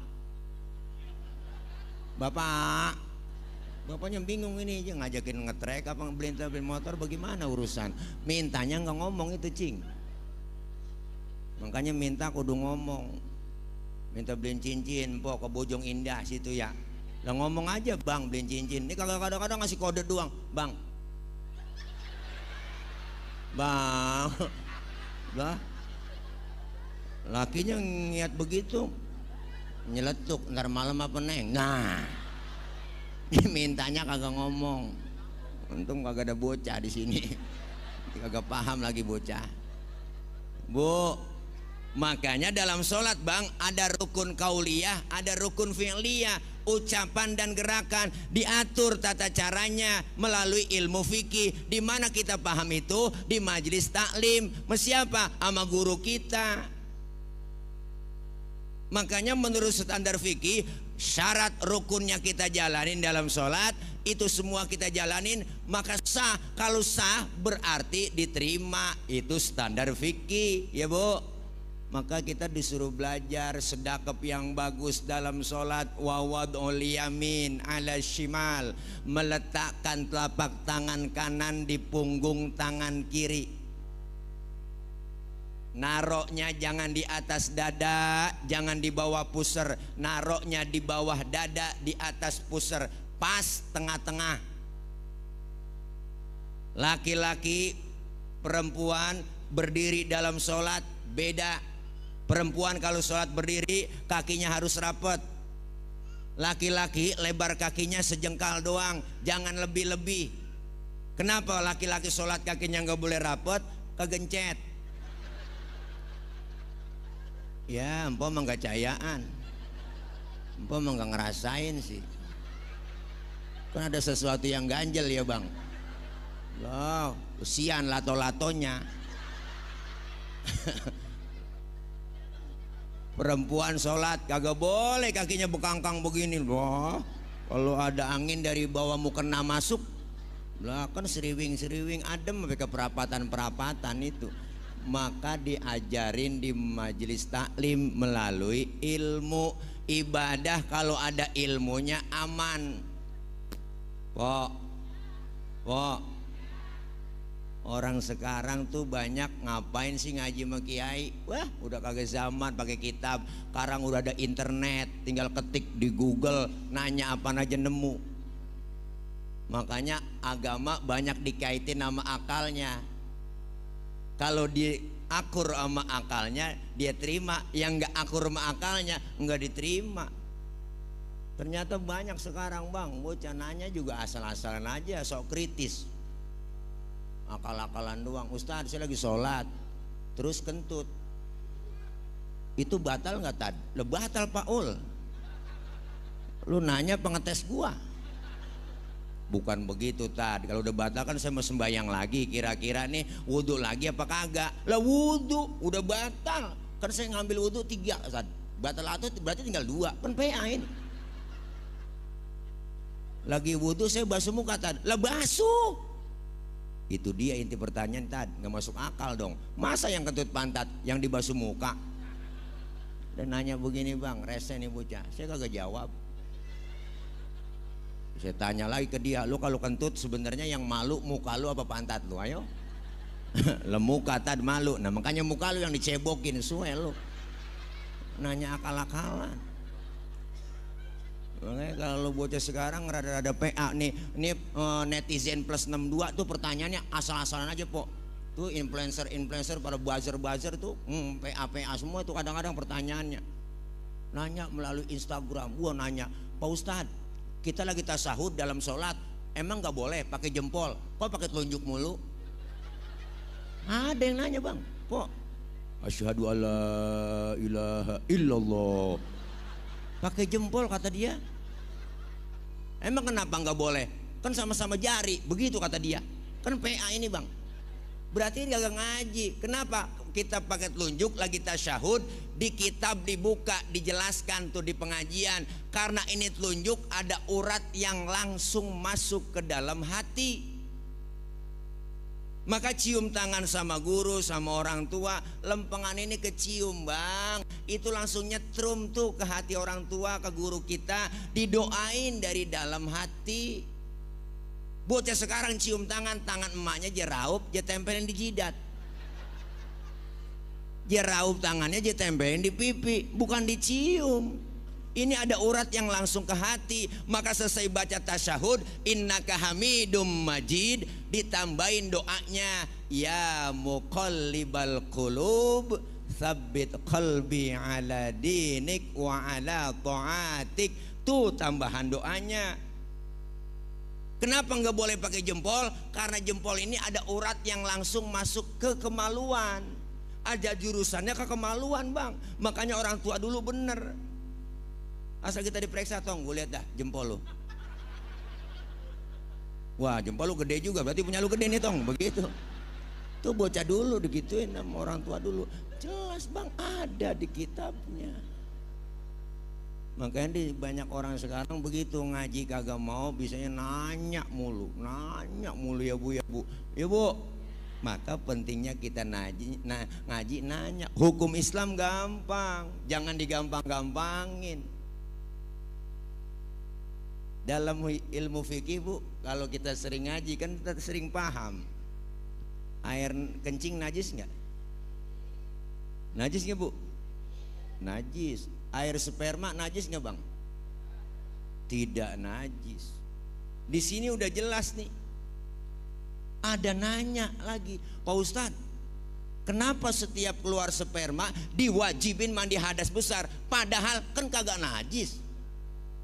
Bapaknya bingung ini aja, ngajakin ngetrek apa beliin motor, bagaimana urusan. Mintanya nggak ngomong itu cing. Makanya minta kudu ngomong. Minta beliin cincin po ke Bojong Indah situ ya. Lah ngomong aja bang beliin cincin. Ini kagak kadang-kadang ngasih kode doang, bang. Bang, lah, lakinya niat begitu, nyeletuk, ntar malam apa neng. Nah, mintanya kagak ngomong. Untung kagak ada bocah di sini, kagak paham lagi bocah. Bu, makanya dalam sholat bang ada rukun kauliyah, ada rukun fi'liyah. Ucapan dan gerakan diatur tata caranya melalui ilmu fikih. Di mana kita paham itu? Di majelis taklim. Siapa? Sama guru kita. Makanya menurut standar fikih, syarat rukunnya kita jalanin dalam sholat, itu semua kita jalanin, maka sah. Kalau sah berarti diterima. Itu standar fikih, ya bu. Maka kita disuruh belajar sedekap yang bagus dalam sholat. Wawad'ul yamin ala shimal, meletakkan telapak tangan kanan di punggung tangan kiri. naroknya jangan di atas dada, jangan di bawah pusar. Naroknya di bawah dada, di atas pusar, pas tengah-tengah. Laki-laki, perempuan berdiri dalam sholat beda. Perempuan kalau sholat berdiri kakinya harus rapat. Laki-laki lebar kakinya sejengkal doang, jangan lebih-lebih. Kenapa laki-laki sholat kakinya nggak boleh rapat? Kegencet. Ya, empok mah nggak cayaan, empok mah nggak ngerasain sih. Kan ada sesuatu yang ganjel ya bang. Loh, usian lato-latonya. Perempuan sholat kagak boleh kakinya bekangkang begini. Loh, kalau ada angin dari bawah mau kena masuk, lah kan seriwing-seriwing adem sampai ke perapatan-perapatan itu. Maka diajarin di majelis taklim melalui ilmu ibadah. Kalau ada ilmunya aman. Pok, orang sekarang tuh banyak ngapain sih ngaji sama kiai? Wah, udah kagak zaman pakai kitab. Sekarang udah ada internet, tinggal ketik di Google, nanya apa aja nemu. Makanya agama banyak dikaitin sama akalnya. Kalau dia akur sama akalnya dia terima, yang nggak akur sama akalnya nggak diterima. Ternyata banyak sekarang bang, bocah nanya juga asal-asalan aja, sok kritis, akal-akalan doang. Ustadz saya lagi sholat terus kentut, itu batal nggak tad? Lo batal Pak Ul. Lu nanya pengetes gua. Bukan begitu tad. Kalau udah batal kan saya mau sembahyang lagi. Kira-kira nih wudhu lagi apa kagak? Lah wudhu udah batal. Kan saya ngambil wudhu 3 tad. Batal atau berarti tinggal 2. Kan PA ini. Lagi wudhu saya basuh muka tad. Lah basuh. Itu dia inti pertanyaan tad. Nggak masuk akal dong. Masa yang kentut pantat yang dibasuh muka? Dan nanya begini bang, rese nih bocah. Saya kagak jawab. Saya tanya lagi ke dia, lu kalau kentut sebenarnya yang malu muka lu apa pantat lu? Ayo. Muka tad malu. Nah makanya muka lu yang dicebokin suwe lu. Nanya akal-akalan. Makanya kalau bocah sekarang rada-rada PA nih. Ini netizen plus 62 tuh pertanyaannya asal-asalan aja po. Tuh influencer pada buzzer tuh PA semua tuh kadang-kadang pertanyaannya. Nanya melalui Instagram. Gua nanya, Pak Ustadz, kita lagi tasahud dalam sholat, emang nggak boleh pakai jempol? Kok pakai telunjuk mulu? Ada yang nanya bang, kok asyhadu alla ilaha illallah pakai jempol kata dia. Emang kenapa nggak boleh? Kan sama-sama jari, begitu kata dia. Kan PA ini bang. Berarti dia gak ngaji. Kenapa kita pakai telunjuk lagi tasyahud? Di kitab dibuka, dijelaskan tuh di pengajian. Karena ini telunjuk ada urat yang langsung masuk ke dalam hati. Maka cium tangan sama guru, sama orang tua, lempengan ini kecium bang. Itu langsung nyetrum tuh ke hati orang tua, ke guru kita. Didoain dari dalam hati. Bocah sekarang cium tangan emaknya jeraup, dia tempelin di jidat. Jeraup tangannya dia tempelin di pipi, bukan dicium. Ini ada urat yang langsung ke hati. Maka selesai baca tasyahud, innaka hamidum majid, ditambahin doanya, ya muqallibal qulub tsabbit qalbi ala dinik wa ala ta'atik. Tuh tambahan doanya. Kenapa nggak boleh pakai jempol? Karena jempol ini ada urat yang langsung masuk ke kemaluan. Ada jurusannya ke kemaluan bang. Makanya orang tua dulu bener. Asal kita diperiksa tong, gue lihat dah jempol lu. Wah jempol lu gede juga, berarti punya lu gede nih tong, begitu. Tuh bocah dulu digituin sama orang tua dulu. Jelas bang, ada di kitabnya. Makanya di banyak orang sekarang begitu ngaji kagak mau, bisanya nanya mulu ya bu, ya bu. Maka pentingnya kita ngaji nanya. Hukum Islam gampang, jangan digampang-gampangin. Dalam ilmu fikih bu, kalau kita sering ngaji kan kita sering paham. Air kencing najis nggak? Najis nggak Bu? Najis. Air sperma najis nggak Bang? Tidak najis. Di sini udah jelas nih. Ada nanya lagi, Pak Ustadz, kenapa setiap keluar sperma diwajibin mandi hadas besar, padahal kan kagak najis?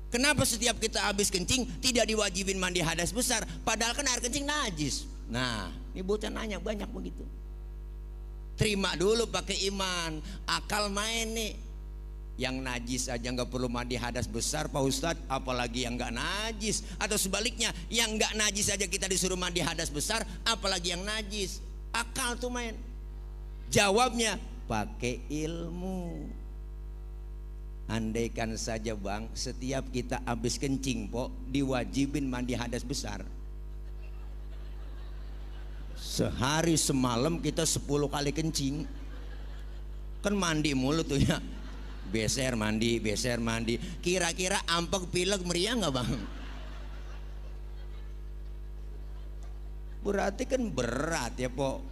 Kenapa setiap kita habis kencing tidak diwajibin mandi hadas besar, padahal kan air kencing najis? Nah, ini bocah nanya banyak begitu. Terima dulu pakai iman, akal main nih. Yang najis aja nggak perlu mandi hadas besar Pak Ustadz, apalagi yang nggak najis. Atau sebaliknya, yang nggak najis aja kita disuruh mandi hadas besar, apalagi yang najis. Akal tuh main. Jawabnya pakai ilmu. Andaikan saja Bang, setiap kita habis kencing po diwajibin mandi hadas besar, sehari semalam kita 10 kali kencing, kan mandi mulu tuh ya, beser mandi. Kira-kira ampek pilek meriah nggak Bang? Berarti kan berat ya po.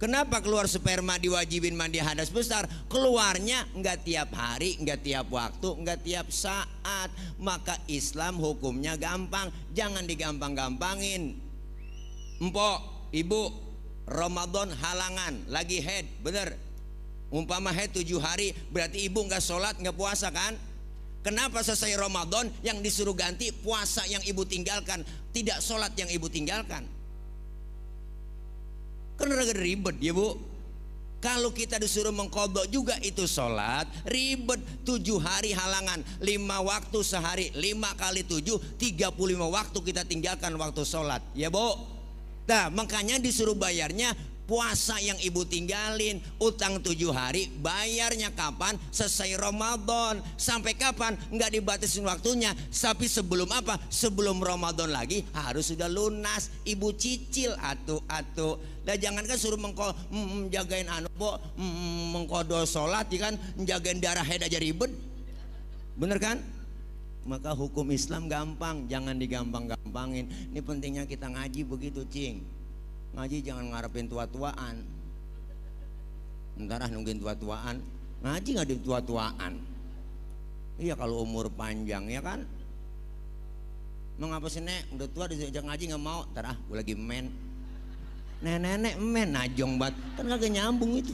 Kenapa keluar sperma diwajibin mandi hadas besar? Keluarnya nggak tiap hari, nggak tiap waktu, nggak tiap saat. Maka Islam hukumnya gampang, jangan digampang-gampangin. Empok, ibu, Ramadan halangan, lagi haid, bener. Umpama haid 7 hari, berarti ibu nggak sholat, nggak puasa kan? Kenapa selesai Ramadan yang disuruh ganti puasa yang ibu tinggalkan, tidak sholat yang ibu tinggalkan? Kan ribet ya Bu. Kalau kita disuruh mengqadha juga itu sholat, ribet. 7 hari halangan, 5 waktu sehari, 5 kali 7, 35 waktu kita tinggalkan waktu sholat ya Bu. Nah makanya disuruh bayarnya puasa yang ibu tinggalin. Utang 7 hari, bayarnya kapan? Selesai Ramadan. Sampai kapan? Nggak dibatasin waktunya. Tapi sebelum apa? Sebelum Ramadan lagi harus sudah lunas. Ibu cicil atu. Nah jangan kan suruh menjagain mengqadha sholat ya kan, menjagain darah haid aja ribet. Bener kan? Maka hukum Islam gampang, jangan digampang-gampangin. Ini pentingnya kita ngaji begitu cing. Ngaji jangan ngarepin tua-tuaan. Ntar nungguin tua-tuaan. Ngaji nggak di tua-tuaan. Iya kalau umur panjang ya kan. Mengapa sih Nek? Udah tua diajak ngaji nggak mau. Ntar gue lagi men. Nenek men najong banget. Kan kagak nyambung itu.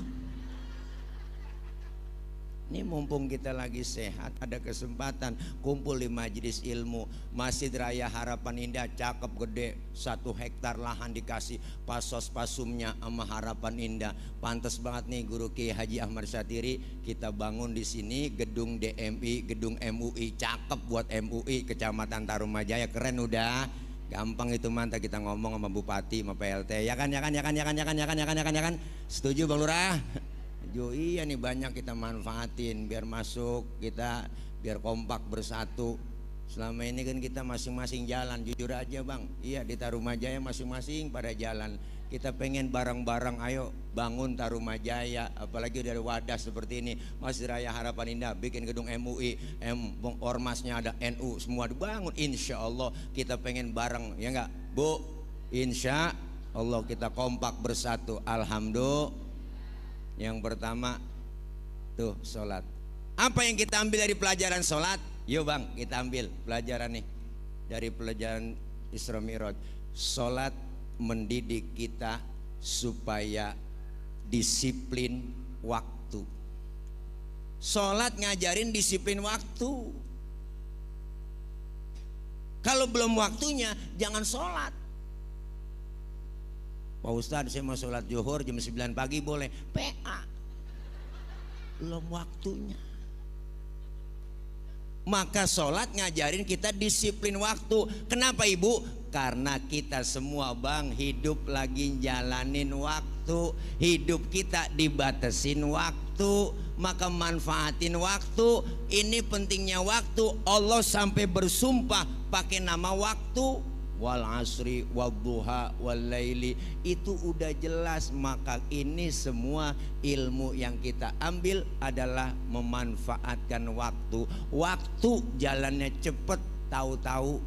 Ini mumpung kita lagi sehat, ada kesempatan kumpul di majelis ilmu. Masjid Raya Harapan Indah cakep gede, 1 hektar lahan dikasih pasos pasumnya sama Harapan Indah. Pantas banget nih Guru Kiai Haji Ahmad Syatiri kita bangun di sini gedung DMI, gedung MUI, cakep buat MUI Kecamatan Tarumajaya, keren udah. Gampang itu mantap kita ngomong sama Bupati sama PLT. Ya kan. Setuju Bang Lurah? Jo iya nih banyak kita manfaatin biar masuk kita biar kompak bersatu. Selama ini kan kita masing-masing jalan, jujur aja Bang. Iya di Tarumajaya masing-masing pada jalan. Kita pengen bareng-bareng ayo bangun Tarumajaya, apalagi dari wadah seperti ini. Masjid Raya Harapan Indah bikin gedung MUI, ormasnya ada NU semua dibangun. Insya Allah kita pengen bareng ya enggak Bu? Insya Allah kita kompak bersatu. Alhamdulillah. Yang pertama tuh sholat. Apa yang kita ambil dari pelajaran sholat? Yuk Bang kita ambil pelajaran nih dari pelajaran Isra Mi'raj. Sholat mendidik kita supaya disiplin waktu. Sholat ngajarin disiplin waktu. Kalau belum waktunya jangan sholat. Pak Ustadz saya mau sholat zuhur jam 9 pagi boleh? PA belum waktunya. Maka sholat ngajarin kita disiplin waktu. Kenapa Ibu? Karena kita semua Bang hidup lagi jalanin waktu. Hidup kita dibatasin waktu. Maka manfaatin waktu. Ini pentingnya waktu. Allah sampai bersumpah pakai nama waktu. Wal asri wal duha wal laili, itu udah jelas. Maka ini semua ilmu yang kita ambil adalah memanfaatkan waktu. Waktu jalannya cepet, tahu-tahu.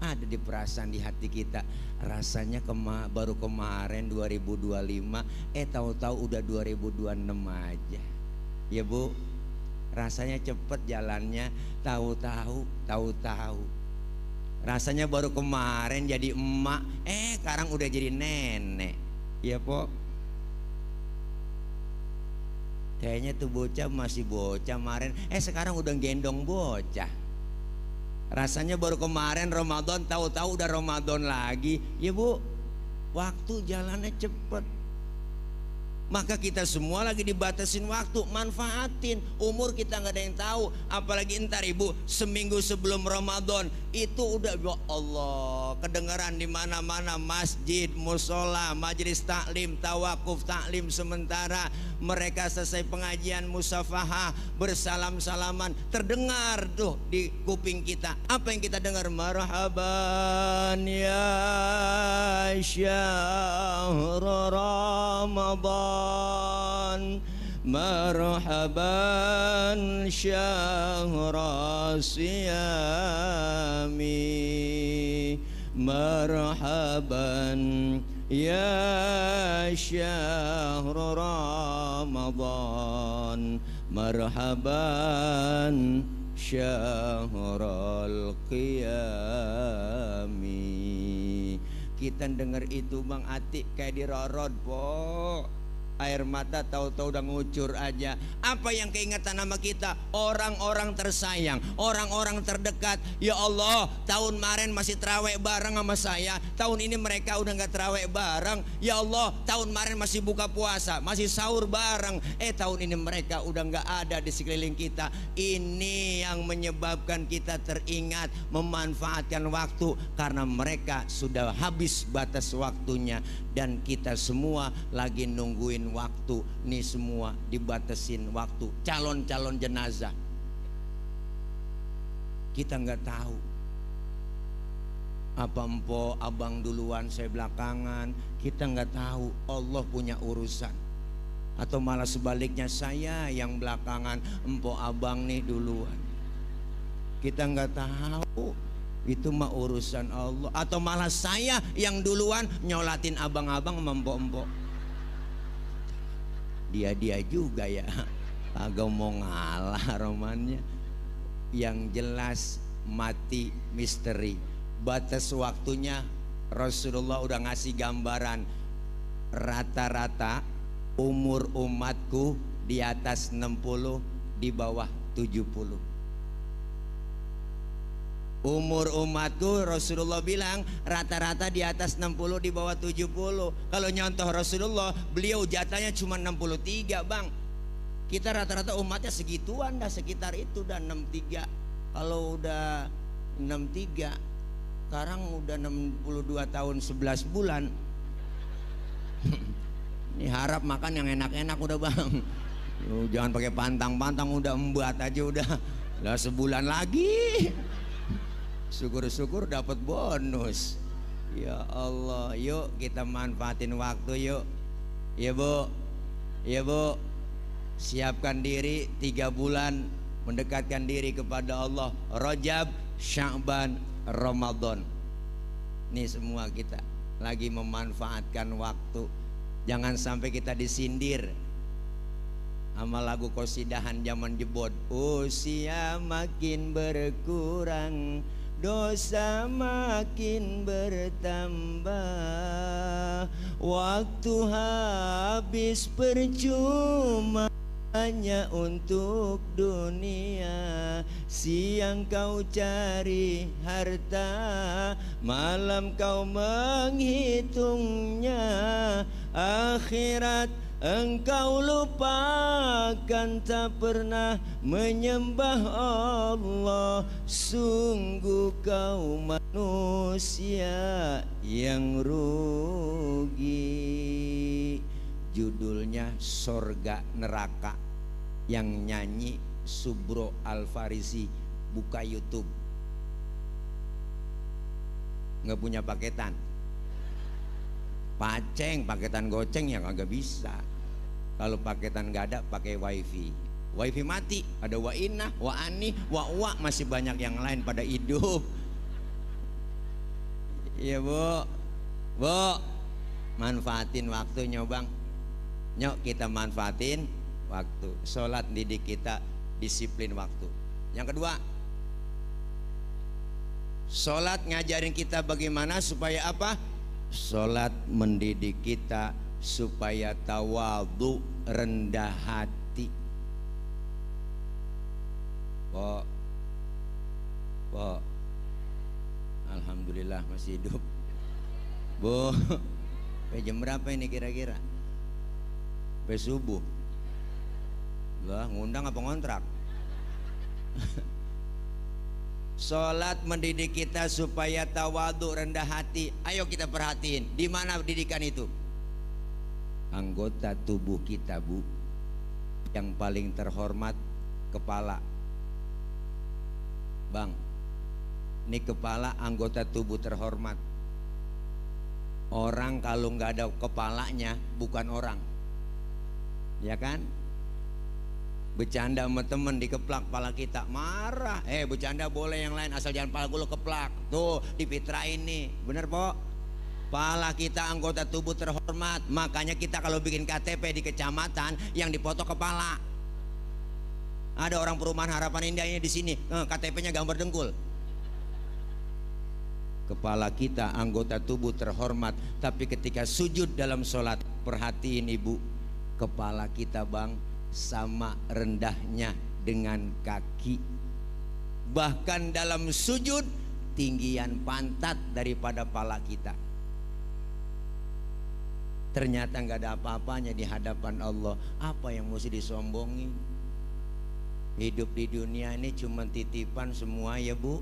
ada di perasaan di hati kita. Rasanya baru kemarin 2025, tahu-tahu udah 2026 aja. Ya Bu, rasanya cepet jalannya, tahu-tahu. Rasanya baru kemarin jadi emak, sekarang udah jadi nenek. Ya Po. Kayaknya tuh bocah masih bocah kemarin, sekarang udah gendong bocah. Rasanya baru kemarin Ramadan, tahu-tahu udah Ramadan lagi. Ya Bu, waktu jalannya cepet. Maka kita semua lagi dibatasin waktu, manfaatin. Umur kita nggak ada yang tahu, apalagi entar Ibu seminggu sebelum Ramadan itu udah, ya Allah, kedengaran di mana-mana, masjid, musola, majelis taklim, tawakuf, taklim sementara. Mereka selesai pengajian musafahah, bersalam-salaman, terdengar tuh di kuping kita. Apa yang kita dengar? Marhaban ya syahr Ramadan, marhaban syahr siyami, marhaban ya syahr Ramadan, marhaban syahrul qiyami. Kita dengar itu Bang Atik kayak dirorot Po. Air mata tahu-tahu udah ngucur aja. Apa yang keingatan nama kita? Orang-orang tersayang, orang-orang terdekat. Ya Allah, tahun kemarin masih terawih bareng sama saya, tahun ini mereka udah gak terawih bareng. Ya Allah, tahun kemarin masih buka puasa, masih sahur bareng, tahun ini mereka udah gak ada di sekeliling kita. Ini yang menyebabkan kita teringat memanfaatkan waktu, karena mereka sudah habis batas waktunya. Dan kita semua lagi nungguin waktu. Nih semua dibatasin waktu. Calon-calon jenazah, kita nggak tahu. Apa empo abang duluan, saya belakangan. Kita nggak tahu. Allah punya urusan. Atau malah sebaliknya, saya yang belakangan, empo abang nih duluan. Kita nggak tahu. Itu mah urusan Allah. Atau malah saya yang duluan nyolatin abang-abang sama empok-empok. Dia juga ya, agak mau ngalah romannya. Yang jelas mati misteri. Batas waktunya Rasulullah udah ngasih gambaran. Rata-rata umur umatku di atas 60, di bawah 70. Umur umatku Rasulullah bilang rata-rata di atas 60, di bawah 70. Kalau nyontoh Rasulullah, beliau jatahnya cuma 63 Bang. Kita rata-rata umatnya segituan dah, sekitar itu dah 63. Kalau udah 63, sekarang udah 62 tahun 11 bulan. Ini harap makan yang enak-enak udah Bang. Jangan pakai pantang-pantang, udah embat aja udah. Lah sebulan lagi. Syukur-syukur dapat bonus. Ya Allah, yuk kita manfaatin waktu yuk. Ya Bu, ya Bu, siapkan diri 3 bulan mendekatkan diri kepada Allah. Rajab, Sya'ban, Ramadan. Ini semua kita lagi memanfaatkan waktu. Jangan sampai kita disindir sama lagu qasidahan zaman jebot. Usia makin berkurang, dosa makin bertambah, waktu habis percuma hanya untuk dunia. Siang kau cari harta, malam kau menghitungnya. Akhirat engkau lupakan, tak pernah menyembah Allah. Sungguh kau manusia yang rugi. Judulnya Sorga Neraka, yang nyanyi Subro Al-Farisi. Buka YouTube. Nggak punya paketan, paceng, paketan goceng ya kagak bisa. Kalau paketan nggak ada, pakai wifi. Wifi mati, ada Wa Inah, Wa Ani, Wa Uwa, masih banyak yang lain pada hidup. Iya bu, bu, manfaatin waktunya bang. Nyok kita manfaatin waktu. Sholat didik kita disiplin waktu. Yang kedua, sholat ngajarin kita bagaimana supaya apa? Sholat mendidik kita supaya tawadhu, rendah hati. Pok, pok, alhamdulillah masih hidup. Bu, jam berapa ini kira-kira? Sampai subuh. Lah, ngundang apa ngontrak? Sholat mendidik kita supaya tawadhu, rendah hati. Ayo kita perhatiin, di mana didikan itu? Anggota tubuh kita bu, yang paling terhormat kepala. Bang, ini kepala anggota tubuh terhormat. Orang kalau nggak ada kepalanya bukan orang, ya kan? Bercanda sama temen dikeplak kepala kita, marah. Bercanda boleh yang lain, asal jangan kepala gue lo keplak. Tuh difitrain nih, bener po? Kepala kita anggota tubuh terhormat. Makanya kita kalau bikin KTP di kecamatan yang dipoto kepala. Ada orang perumahan Harapan Indah ini di sini, KTP-nya gambar dengkul. Kepala kita anggota tubuh terhormat, tapi ketika sujud dalam sholat, perhatiin ibu, kepala kita bang sama rendahnya dengan kaki. Bahkan dalam sujud tinggian pantat daripada kepala kita. Ternyata nggak ada apa-apanya di hadapan Allah. Apa yang mesti disombongin? Hidup di dunia ini cuma titipan semua ya bu.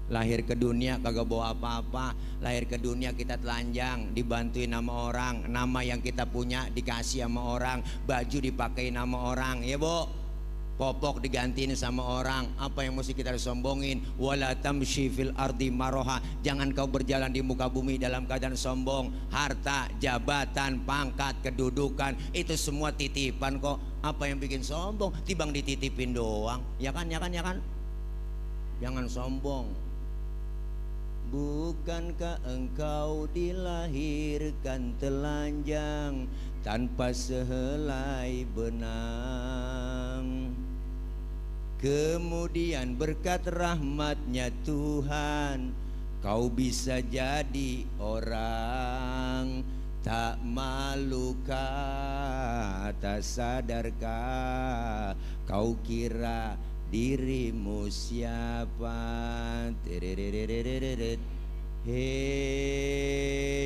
Lahir ke dunia kagak bawa apa-apa. Lahir ke dunia kita telanjang, dibantuin sama orang. Nama yang kita punya dikasih sama orang. Baju dipakai sama orang ya bu. Popok digantiin sama orang. Apa yang mesti kita sombongin? Wala tamshi fil ardi maroha. Jangan kau berjalan di muka bumi dalam keadaan sombong. Harta, jabatan, pangkat, kedudukan, itu semua titipan kok. Apa yang bikin sombong? Tibang dititipin doang. Ya kan, ya kan, ya kan? Jangan sombong. Bukankah engkau dilahirkan telanjang tanpa sehelai benang? Kemudian berkat rahmatnya Tuhan, kau bisa jadi orang. Tak malukah, tak sadarkah, kau kira dirimu siapa?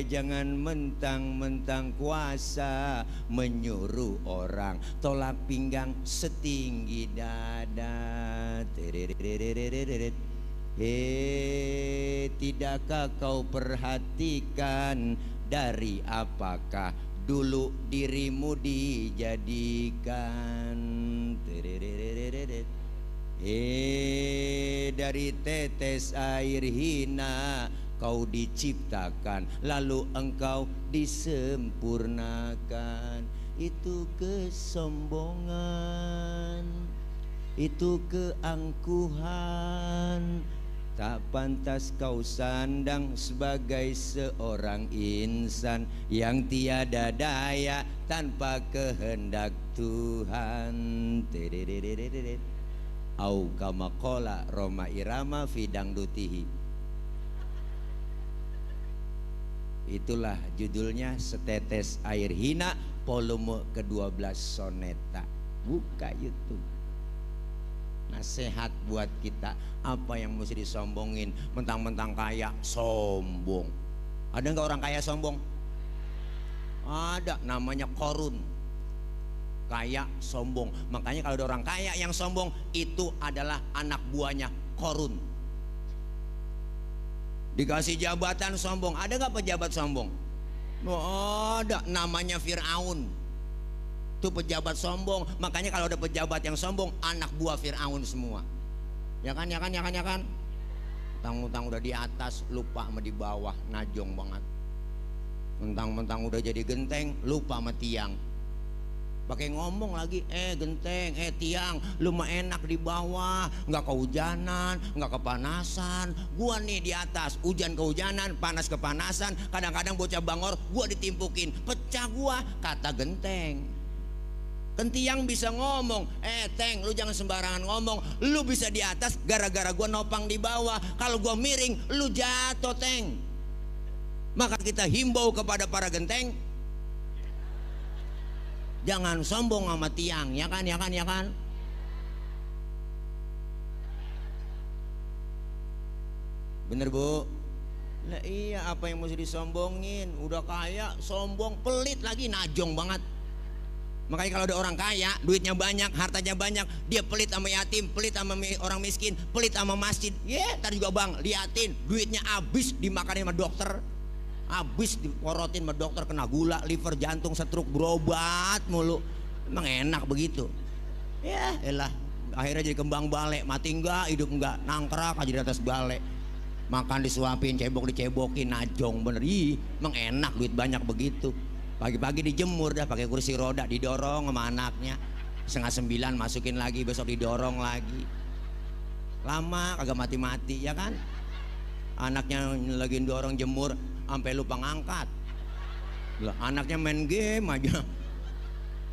Jangan mentang-mentang kuasa menyuruh orang tolak pinggang setinggi dada. Tidakkah kau perhatikan dari apakah dulu dirimu dijadikan? Dari tetes air hina kau diciptakan, lalu engkau disempurnakan. Itu kesombongan, itu keangkuhan. Tak pantas kau sandang sebagai seorang insan yang tiada daya tanpa kehendak Tuhan. Au kama qala Roma Irama fidang dutihi. Itulah judulnya Setetes Air Hina, volume ke-12 soneta. Buka YouTube. Nasihat buat kita, apa yang mesti disombongin? Mentang-mentang kaya sombong. Ada nggak orang kaya sombong? Ada, namanya korun. Kaya sombong. Makanya kalau ada orang kaya yang sombong, itu adalah anak buahnya korun. Dikasih jabatan sombong. Ada nggak pejabat sombong? Oh, ada, namanya Fir'aun. Itu pejabat sombong. Makanya kalau ada pejabat yang sombong, anak buah Fir'aun semua. Ya kan, ya kan, ya kan, ya kan. Mentang-mentang udah di atas, lupa sama di bawah, najong banget. Mentang-mentang udah jadi genteng, lupa sama tiang. Pakai ngomong lagi, genteng, tiang, lu mah enak di bawah, nggak kehujanan, nggak kepanasan. Gua nih di atas, hujan kehujanan, panas kepanasan. Kadang-kadang bocah bangor, gua ditimpukin, pecah gua, kata genteng. Kan tiang bisa ngomong, Teng, lu jangan sembarangan ngomong. Lu bisa di atas gara-gara gua nopang di bawah. Kalau gua miring, lu jatuh, Teng. Maka kita himbau kepada para genteng, jangan sombong sama tiang, ya kan, ya kan, ya kan. Bener bu? Lah iya, apa yang mesti disombongin? Udah kaya, sombong, pelit lagi, najong banget. Makanya kalau ada orang kaya, duitnya banyak, hartanya banyak, dia pelit sama yatim, pelit sama orang miskin, pelit sama masjid. Tadi juga bang, liatin, duitnya habis dimakanin sama dokter, habis diporotin sama dokter, kena gula, liver, jantung, stroke, berobat mulu. Emang enak begitu? Ya elah, akhirnya jadi kembang balek, mati enggak, hidup enggak, nangkrak aja di atas balek. Makan disuapin, cebok dicebokin, najong bener. Emang enak duit banyak begitu. Pagi-pagi dijemur dah pakai kursi roda, didorong sama anaknya. 8:30 masukin lagi, besok didorong lagi. Lama kagak mati-mati, ya kan? Anaknya lagi dorong jemur sampai lupa ngangkat. Lah, anaknya main game aja.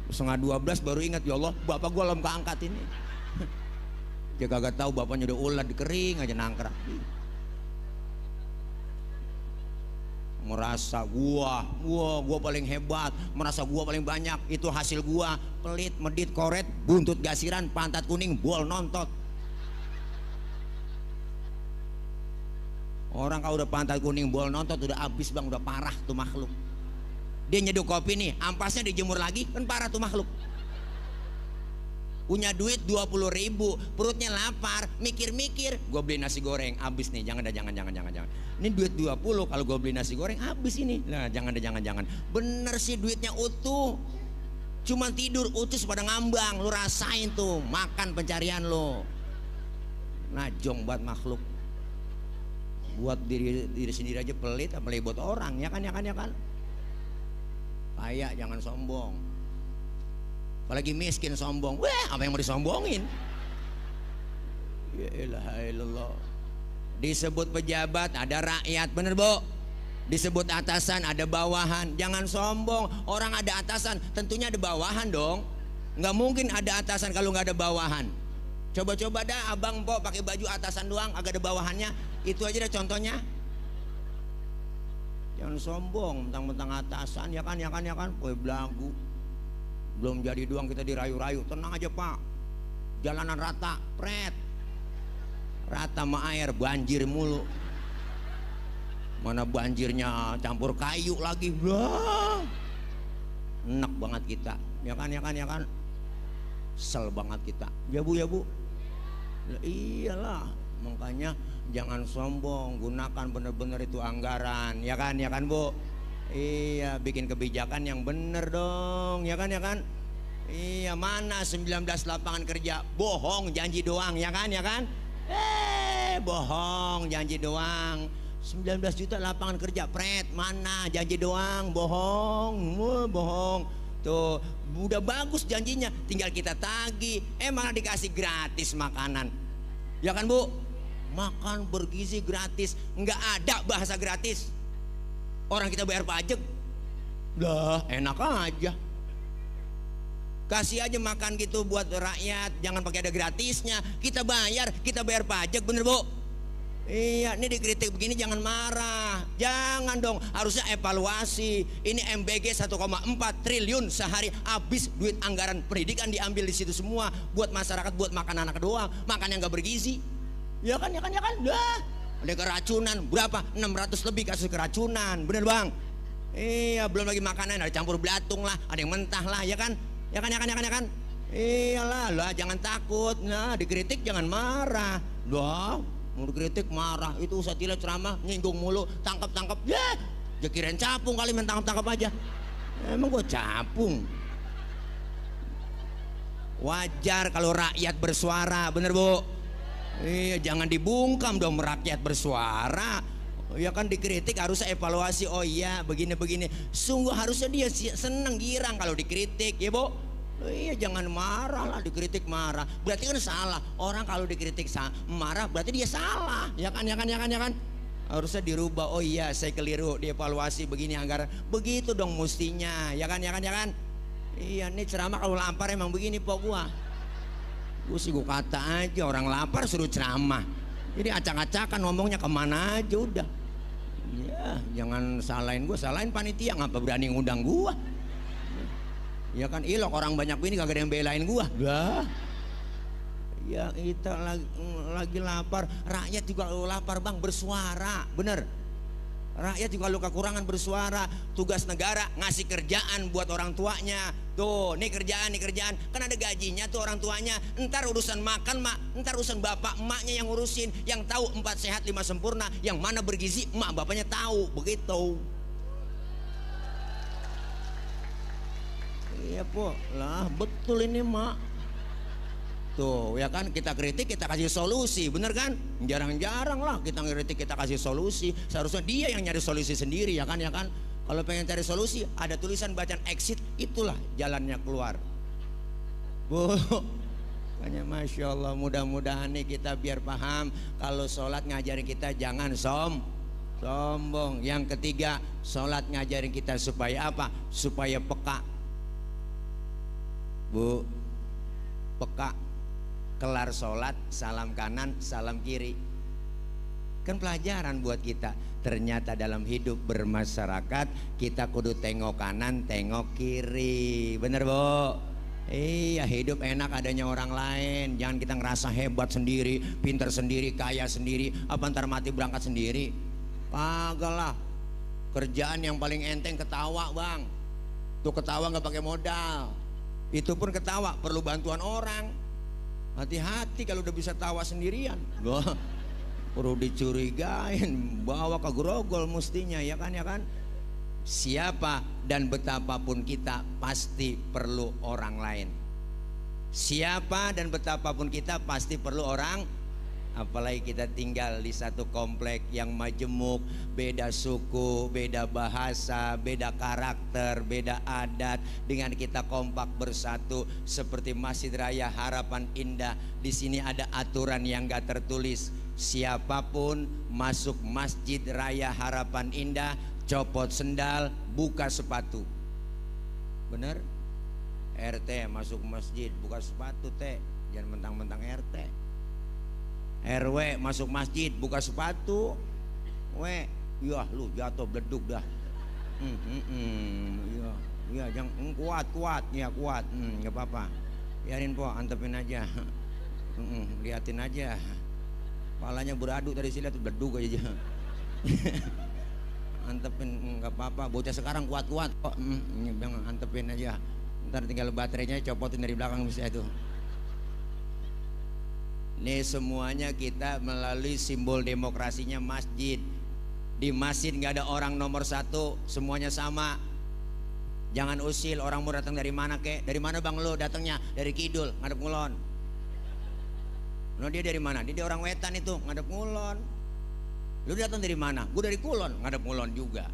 11:30 baru ingat, ya Allah, bapak gua belum keangkat ini. Dia kagak tahu bapaknya udah ulat di kering aja nangkrak. Merasa gua paling hebat, merasa gua paling banyak, itu hasil gua. Pelit, medit, koret, buntut gasiran, pantat kuning, bol nontot. Orang kalau udah pantat kuning, bol nontot, udah habis bang, udah parah tuh makhluk. Dia nyeduh kopi nih, ampasnya dijemur lagi, kan parah tuh makhluk. Punya duit 20.000, perutnya lapar, mikir-mikir, gue beli nasi goreng, habis nih, jangan. Ini duit 20, kalau gue beli nasi goreng, habis ini. Nah, jangan. Bener sih duitnya utuh, cuman tidur utus pada ngambang, lu rasain tuh, makan pencarian lo. Najong banget makhluk. Buat diri sendiri aja pelit, apalagi buat orang, ya kan. Kaya jangan sombong, apalagi miskin sombong. Apa yang mau disombongin? Ya ilah. Disebut pejabat ada rakyat, bener bu? Disebut atasan ada bawahan. Jangan sombong, orang ada atasan tentunya ada bawahan dong. Nggak mungkin ada atasan kalau nggak ada bawahan. Coba dah abang po pakai baju atasan doang, agak ada bawahannya. Itu aja deh contohnya. Jangan sombong, mentang-mentang atasan, ya kan. Poe belagu. Belum jadi doang kita dirayu-rayu. Tenang aja pak, jalanan rata, pret. Rata sama air, banjir mulu. Mana banjirnya campur kayu lagi. Enak banget kita, ya kan. Sel banget kita, ya bu. Iyalah, makanya jangan sombong, gunakan bener-bener itu anggaran, ya kan bu. Iya, bikin kebijakan yang bener dong, ya kan. Iya, mana 19 lapangan kerja, bohong janji doang, ya kan. Bohong janji doang. 19 juta lapangan kerja, pret, mana janji doang, bohong. Tuh, udah bagus janjinya, tinggal kita tagih. Malah dikasih gratis makanan, ya kan bu? Makan bergizi gratis, nggak ada bahasa gratis. Orang kita bayar pajak, dah enak aja. Kasih aja makan gitu buat rakyat, jangan pakai ada gratisnya. Kita bayar pajak, bener bu? Iya, ini dikritik begini jangan marah, jangan dong, harusnya evaluasi. Ini MBG 1,4 triliun sehari, habis duit anggaran pendidikan diambil di situ semua buat masyarakat, buat makan anak doang, makan yang gak bergizi. Ya kan, dah. Ada keracunan berapa? 600 lebih kasus keracunan, bener bang? Iya, belum lagi makanan ada campur belatung lah, ada yang mentah lah, ya kan? Iyalah, jangan takut. Nah, dikritik jangan marah. Dah. Mau dikritik marah, itu usah tidak ceramah nyinggung mulu, tangkap ya kirain capung kali, main tangkap aja. Emang gua capung? Wajar kalau rakyat bersuara, bener bu? Iya, jangan dibungkam dong rakyat bersuara. Ya kan, dikritik harusnya evaluasi. Oh iya, begini. Sungguh harusnya dia seneng, girang kalau dikritik, ya bu. Loh, iya jangan marah lah, dikritik marah. Berarti kan salah. Orang kalau dikritik marah berarti dia salah. Ya kan, ya kan, ya kan, ya kan. Harusnya dirubah. Oh iya saya keliru, dievaluasi begini anggaran. Begitu dong mestinya. Ya kan, ya kan, ya kan. Iya nih ceramah kalau lapar emang begini pok gua. Gua sih gua kata aja orang lapar suruh ceramah. Jadi acak-acakan ngomongnya kemana aja udah. Ya jangan salahin gua, salahin panitia ngapa berani ngundang gua. Ya kan ilok orang banyak ini kagak ada yang belain gua. Dah. Ya kita lagi lapar, rakyat juga lapar bang, bersuara, bener. Rakyat juga lu kekurangan bersuara. Tugas negara ngasih kerjaan buat orang tuanya. Tuh, nih kerjaan, kan ada gajinya tuh orang tuanya. Ntar urusan makan mak, ntar urusan bapak emaknya yang ngurusin. Yang tahu 4 sehat 5 sempurna, yang mana bergizi emak bapaknya tahu, begitu. Iya po, lah betul ini mak. Tuh ya kan kita kritik kita kasih solusi, bener kan? Jarang-jarang lah kita kritik kita kasih solusi. Seharusnya dia yang nyari solusi sendiri ya kan, ya kan? Kalau pengen cari solusi ada tulisan bacaan exit, itulah jalannya keluar. Bu, hanya masya Allah, mudah-mudahan nih kita biar paham kalau sholat ngajarin kita jangan sombong. Yang ketiga, sholat ngajarin kita supaya apa? Supaya peka. Bu, peka. Kelar sholat, salam kanan, salam kiri. Kan pelajaran buat kita. Ternyata dalam hidup bermasyarakat kita kudu tengok kanan, tengok kiri. Bener bu? Iya, hidup enak adanya orang lain. Jangan kita ngerasa hebat sendiri, pintar sendiri, kaya sendiri. Apa ntar mati berangkat sendiri? Kagak lah. Kerjaan yang paling enteng ketawa bang. Tuh ketawa nggak pakai modal. Itu pun ketawa perlu bantuan orang. Hati-hati kalau udah bisa tawa sendirian. Wah, perlu dicurigain, bawa ke grogol mestinya ya kan, ya kan. Siapa dan betapapun kita pasti perlu orang lain. Siapa dan betapapun kita pasti perlu orang. Apalagi kita tinggal di satu komplek yang majemuk, beda suku, beda bahasa, beda karakter, beda adat. Dengan kita kompak bersatu seperti Masjid Raya Harapan Indah. Di sini ada aturan yang gak tertulis. Siapapun masuk Masjid Raya Harapan Indah, copot sendal, buka sepatu. Bener? RT masuk masjid, buka sepatu teh. Jangan mentang-mentang RT. RW masuk masjid buka sepatu, ya lu jatuh beleduk dah. Ya jangan kuat ya kuat, nggak apa-apa, biarin po, antepin aja, liatin aja, palanya beradu dari sini tuh beleduk aja. Antepin nggak apa-apa, bocah sekarang kuat-kuat kok, jangan antepin aja, ntar tinggal baterainya copotin dari belakang bisa itu. Nih semuanya kita melalui simbol demokrasinya masjid. Di masjid nggak ada orang nomor satu, semuanya sama. Jangan usil orang mau datang dari mana kek? Dari mana bang lo datangnya? Dari kidul, ngadep ngulon. Lo dia dari mana? Dia orang wetan itu, ngadep ngulon. Lu datang dari mana? Gue dari kulon, ngadep ngulon juga.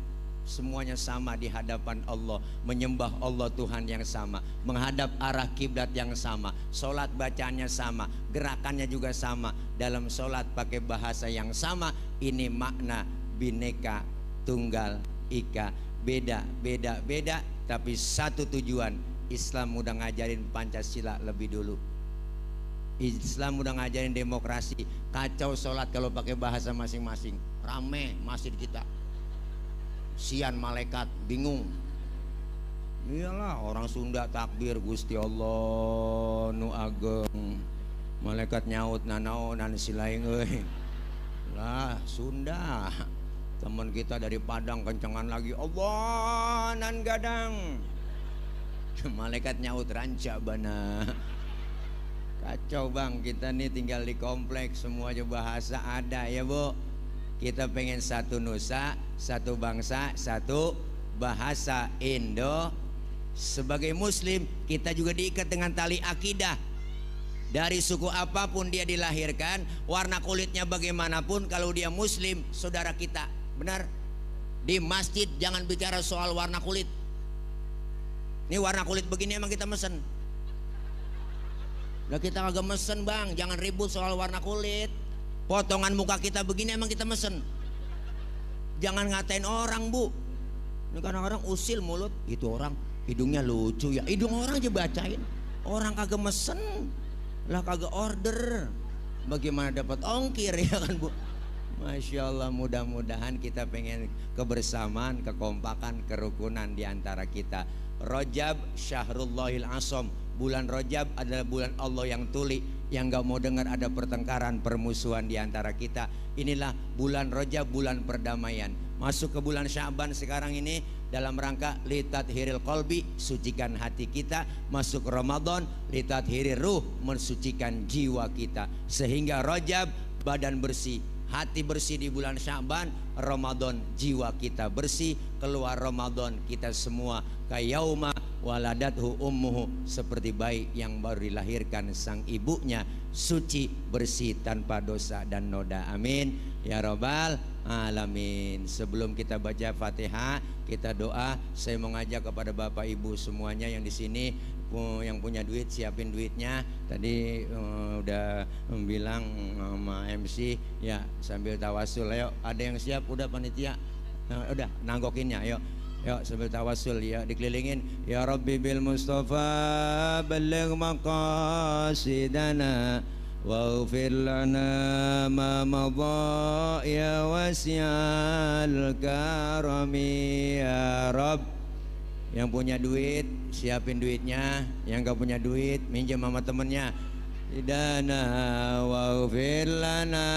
Semuanya sama di hadapan Allah, menyembah Allah Tuhan yang sama, menghadap arah kiblat yang sama, sholat bacaannya sama, gerakannya juga sama, dalam sholat pakai bahasa yang sama. Ini makna Bhinneka Tunggal Ika, beda tapi satu tujuan. Islam udah ngajarin Pancasila lebih dulu. Islam udah ngajarin demokrasi. Kacau sholat kalau pakai bahasa masing-masing, rame masjid kita. Sian malaikat bingung. Iyalah orang Sunda takbir Gusti Allah nu ageng. Malaikat nyaut nanaonan silaing euy. Lah Sunda. Teman kita dari Padang kencengan lagi Allah nan gadang. Malaikat nyaut ranca bana. Kacau bang, kita nih tinggal di kompleks semua aja bahasa ada ya bu. Kita pengen satu nusa, satu bangsa, satu bahasa Indo. Sebagai muslim kita juga diikat dengan tali akidah. Dari suku apapun dia dilahirkan, warna kulitnya bagaimanapun, kalau dia muslim saudara kita. Benar? Di masjid jangan bicara soal warna kulit. Ini warna kulit begini emang kita mesen. Lah kita kagak mesen bang, jangan ribut soal warna kulit. Potongan muka kita begini emang kita mesen. Jangan ngatain orang bu. Ini kadang-kadang usil mulut. Itu orang hidungnya lucu ya. Hidung orang aja bacain. Orang kagak mesen. Lah kagak order. Bagaimana dapat ongkir ya kan bu. Masya Allah, mudah-mudahan kita pengen kebersamaan, kekompakan, kerukunan di antara kita. Rajab Syahrullahil Asham. Bulan Rajab adalah bulan Allah yang tuli, yang gak mau dengar ada pertengkaran, permusuhan di antara kita. Inilah bulan Rajab, bulan perdamaian. Masuk ke bulan Sya'ban sekarang ini dalam rangka litathiril qalbi, sucikan hati kita. Masuk Ramadan, litathiril ruh, mensucikan jiwa kita. Sehingga Rajab badan bersih, hati bersih di bulan Sya'ban. Ramadan jiwa kita bersih. Keluar Ramadan kita semua kayauma waladathu ummuhu, seperti bayi yang baru dilahirkan sang ibunya, suci bersih tanpa dosa dan noda. Amin ya rabbal alamin. Sebelum kita baca Fatihah, kita doa. Saya mengajak kepada Bapak Ibu semuanya yang di sini, yang punya duit siapin duitnya. Tadi udah bilang sama MC ya, sambil tawasul. Ayo, ada yang siap? Udah panitia? Udah nanggokinnya. Ayo, yuk sambil tawasul ya, dikelilingin. Ya Rabbi bil Mustafa balligh maqasidana waghfir lana ma madha ya wasi'al karami ya Rabb. Yang punya duit siapin duitnya, yang gak punya duit minjem sama temennya. Dana waghfir lana